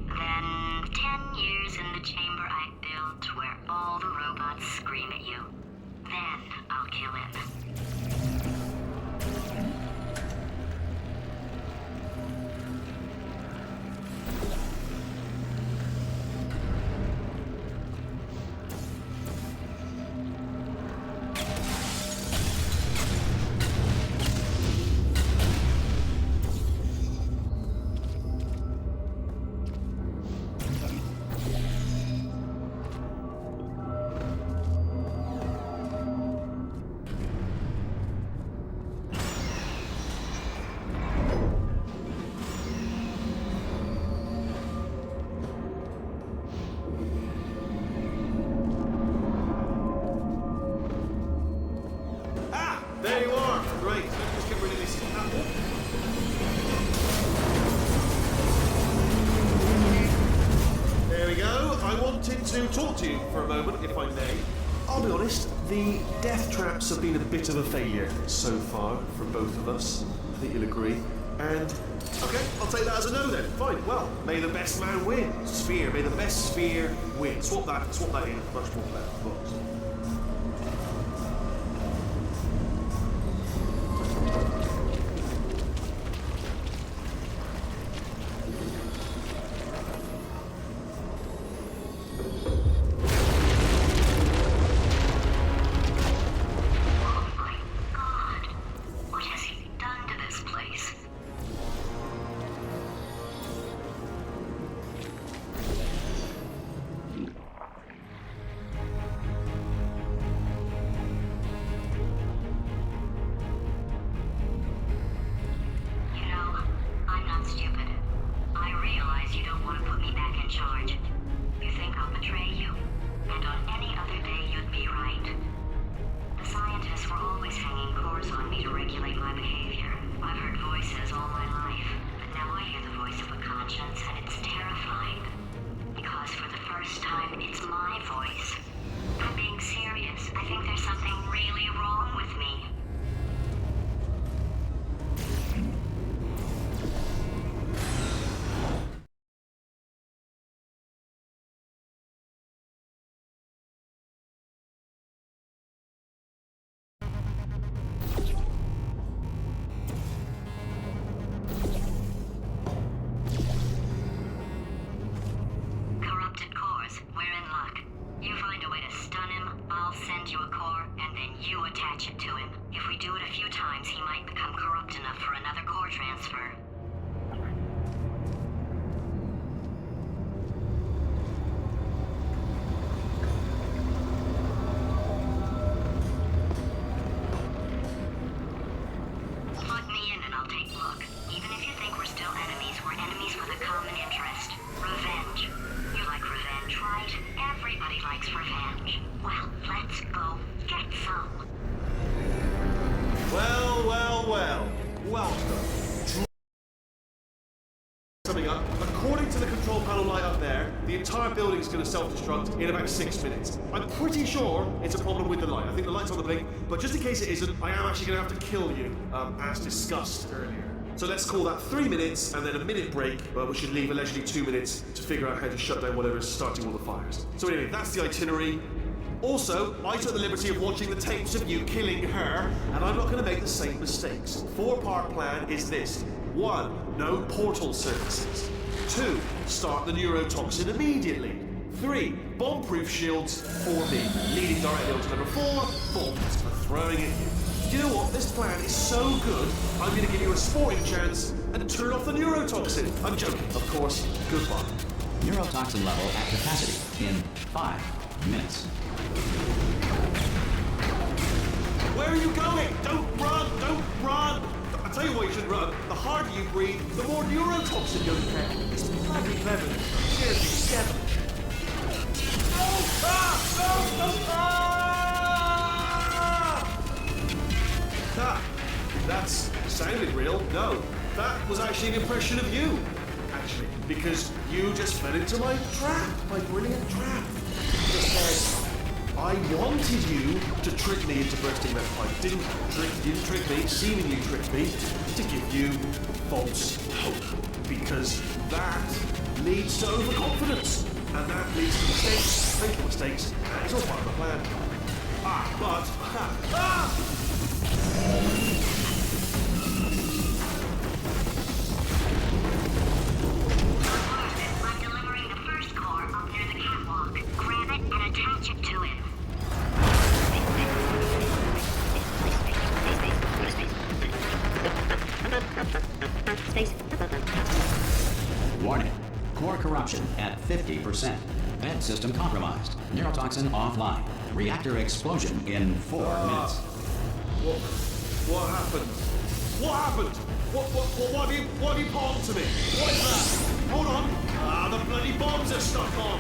Then 10 years in the chamber I built where all the robots scream at you. Then I'll kill him. to talk to you for a moment, if I may. I'll be honest, the death traps have been a bit of a failure so far for both of us. I think you'll agree. And, okay, I'll take that as a no then. Fine, well, may the best man win. Sphere, may the best sphere win. Swap that in. Much more better, of course. According to the control panel light up there, the entire building is going to self-destruct in about 6 minutes. I'm pretty sure it's a problem with the light. I think the light's on the blink, but just in case it isn't, I am actually going to have to kill you, as discussed earlier. So let's call that 3 minutes and then a minute break, but we should leave allegedly 2 minutes to figure out how to shut down whatever's starting all the fires. So anyway, that's the itinerary. Also, I took the liberty of watching the tapes of you killing her, and I'm not going to make the same mistakes. 4-part plan is this. 1. No portal services. 2. Start the neurotoxin immediately. 3. Bomb-proof shields for me, leading directly on to number 4. Bombs for throwing at you. Do you know what? This plan is so good, I'm going to give you a sporting chance and turn off the neurotoxin. I'm joking, of course. Goodbye. Neurotoxin level at capacity in 5 minutes. Where are you going? Don't run! Don't run! I'll tell you why you should run. The harder you breathe, the more neurotoxin you'll get. It's bloody clever. Seriously, together. No! Ah! No! No! Ah! That sounded real. No, that was actually an impression of you. Actually, because you just fell into my trap, my brilliant trap. Just said, I wanted you to trick me into bursting that pipe. Didn't trick me, seemingly tricked me, to give you false hope. Because that leads to overconfidence. And that leads to mistakes, fatal mistakes, and it's all part of the plan. I'm delivering the first core up near the catwalk. Grab it and attach it to him. Warning. Core corruption at 50%. Vent system compromised. Neurotoxin offline. Reactor explosion in 4 minutes. What happened? What happened? What have you bombed to me? What is that? Hold on. The bloody bombs are stuck on.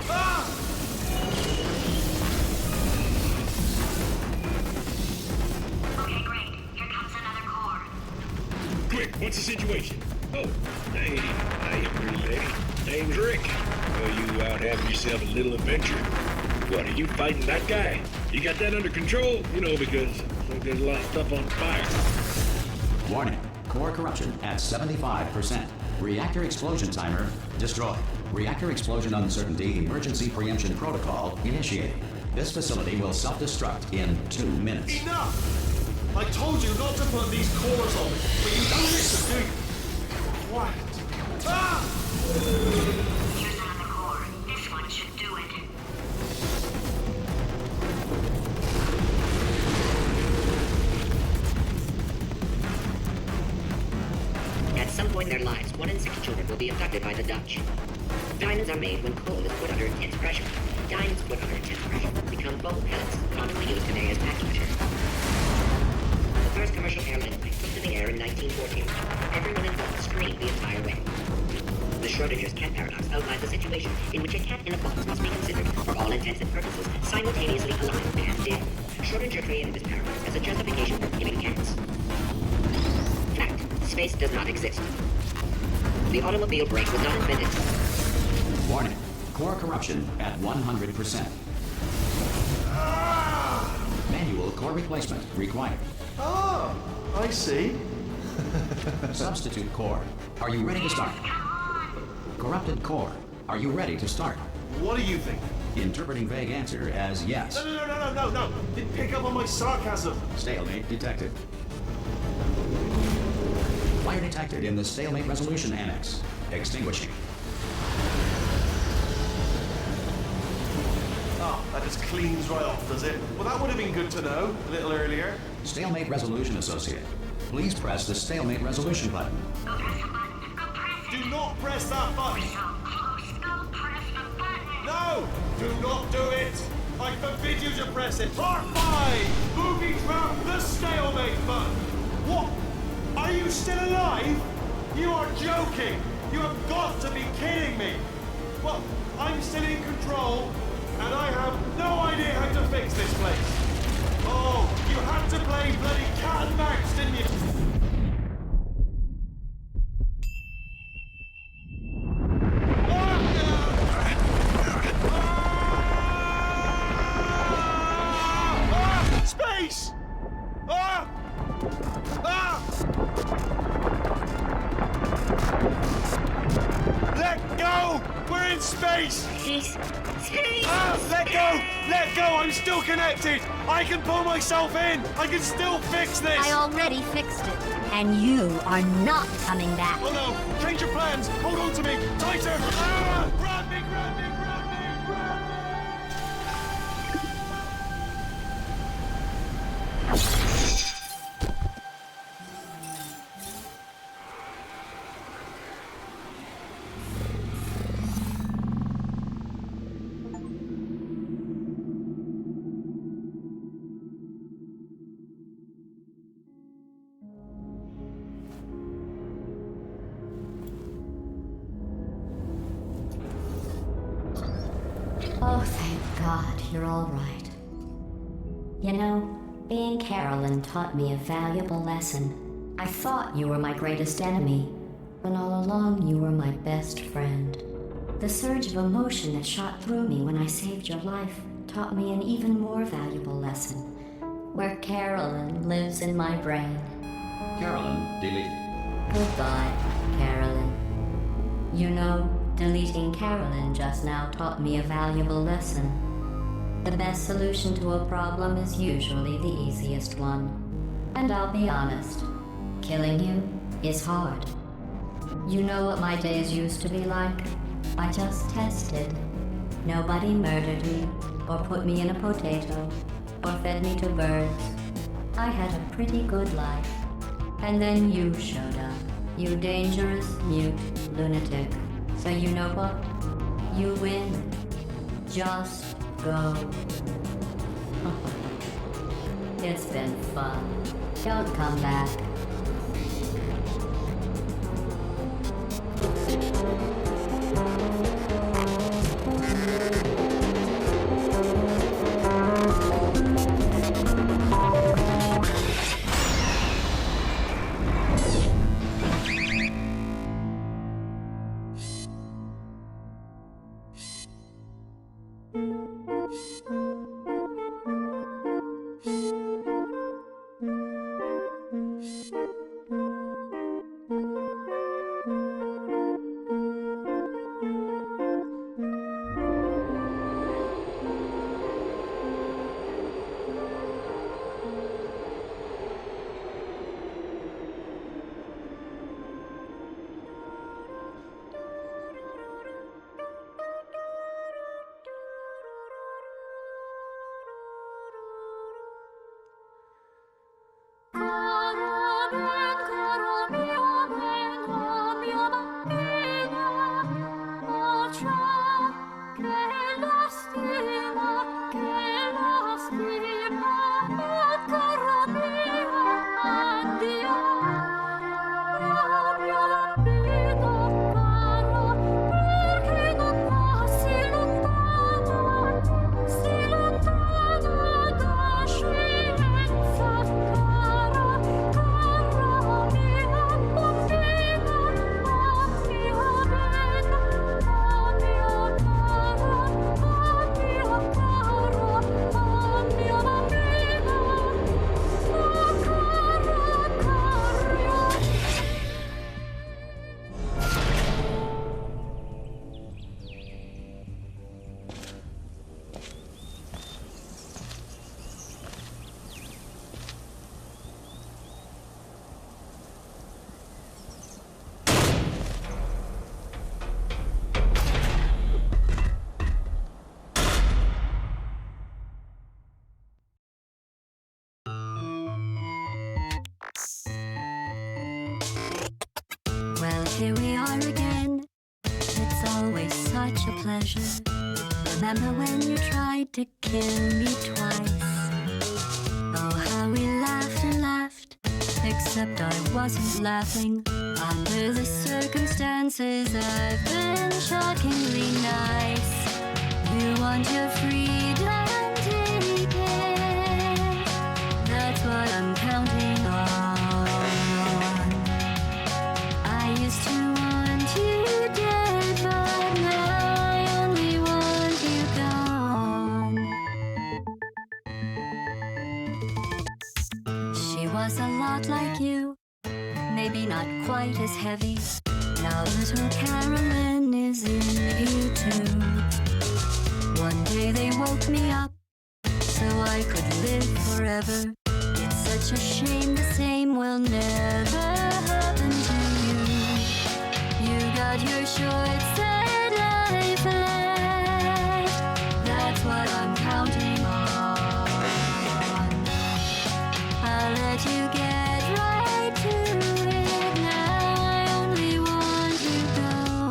Okay, great. Here comes another core. Quick, what's the situation? Oh, hey, pretty lady. name's Rick. Well, you out having yourself a little adventure. What, are you fighting that guy? You got that under control? You know, because there's a lot of stuff on fire. Warning. Core corruption at 75%. Reactor explosion timer destroyed. Reactor explosion uncertainty emergency preemption protocol initiated. This facility will self-destruct in 2 minutes. Enough! I told you not to put these cores on, but you don't listen, do you? What? Ah! Here's another core. This one should do it. At some point in their lives, 1 in 6 children will be abducted by the Dutch. Diamonds are made when coal is put under intense pressure. Diamonds put under intense pressure become bubble pellets, commonly used today as packing material. The first commercial airline flight took to the air in 1914. Everyone involved screamed the entire way. The Schrodinger's cat paradox outlines a situation in which a cat in a box must be considered, for all intents and purposes, simultaneously alive and dead. Schrodinger created this paradox as a justification for killing cats. Fact: space does not exist. The automobile brake was not invented. Warning. Core corruption at 100%. Manual core replacement required. Oh, I see. Substitute core. Are you ready to start? Corrupted core. Are you ready to start? What do you think? Interpreting vague answer as yes. No. Didn't pick up on my sarcasm. Stalemate detected. Fire detected in the stalemate resolution annex. Extinguishing. Oh, that just cleans right off, does it? Well, that would have been good to know a little earlier. Stalemate resolution associate. Please press the stalemate resolution button. Go press the button. Go press it. Do not press that button. So close. Go press the button. No! Do not do it! I forbid you to press it! Part 5! Booby trap the stalemate button! What? Are you still alive? You are joking! You have got to be kidding me! Well, I'm still in control, and I have no idea how to fix this place. Oh, you had to play bloody cat and mouse, didn't you? Space! Let go! We're in space! Space! Let go! Let go! I'm still connected! I can pull myself in! I can still fix this! I already fixed it, and you are not coming back. Oh no! Change your plans! Hold on to me! Tighter! Grab me! Grab me! Grab me! Grab me! Oh, thank God, you're all right. You know, being Carolyn taught me a valuable lesson. I thought you were my greatest enemy, when all along you were my best friend. The surge of emotion that shot through me when I saved your life taught me an even more valuable lesson, where Carolyn lives in my brain. Carolyn deleted. Goodbye, Carolyn. You know, deleting Carolyn just now taught me a valuable lesson. The best solution to a problem is usually the easiest one. And I'll be honest, killing you is hard. You know what my days used to be like? I just tested. Nobody murdered me, or put me in a potato, or fed me to birds. I had a pretty good life. And then you showed up, you dangerous, mute lunatic. So you know what? You win. Just go. It's been fun. Don't come back. pleasure. Remember when you tried to kill me twice? Oh, how we laughed and laughed. Except I wasn't laughing. Under the circumstances, I've been shockingly nice. You want your freedom, take it. That's what I'm counting on. I used to want you dead, but now I only want you gone. She was a lot like you, maybe not quite as heavy. Now little Carolyn is in you too. One day they woke me up so I could live forever. It's such a shame the same will never happen to you. You got your short set life left. That's what I'm counting on. I'll let you get right to it. Now I only want you gone.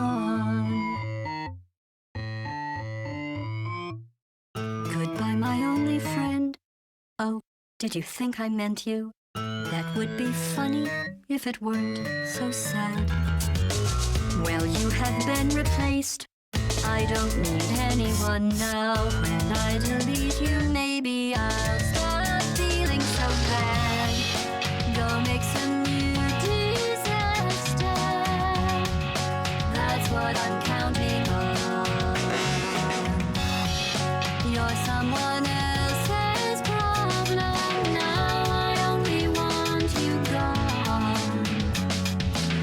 Goodbye, my only friend. Oh, did you think I meant you? That would be funny if it weren't so sad. Well, you have been replaced. I don't need anyone now. When I delete you, maybe I'll stop feeling so bad. Go make some new disaster. That's what I'm counting on. You're someone else's problem. Now I only want you gone.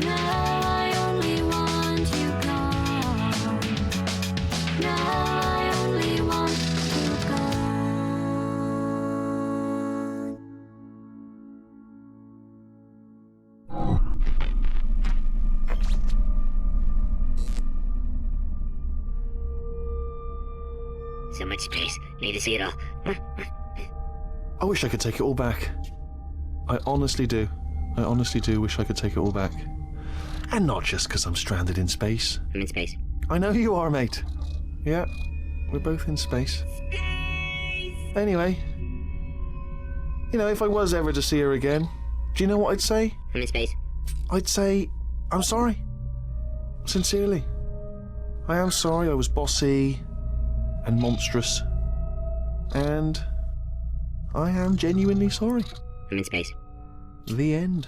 Now I only want you gone. Now I only want you gone. So much space. Need to see it all. I wish I could take it all back. I honestly do. I honestly do wish I could take it all back. And not just because I'm stranded in space. I'm in space. I know you are, mate. Yeah, we're both in space. Anyway, you know, if I was ever to see her again, do you know what I'd say? I'm in space. I'd say, I'm sorry. Sincerely. I am sorry I was bossy and monstrous. And I am genuinely sorry. I'm in space. The end.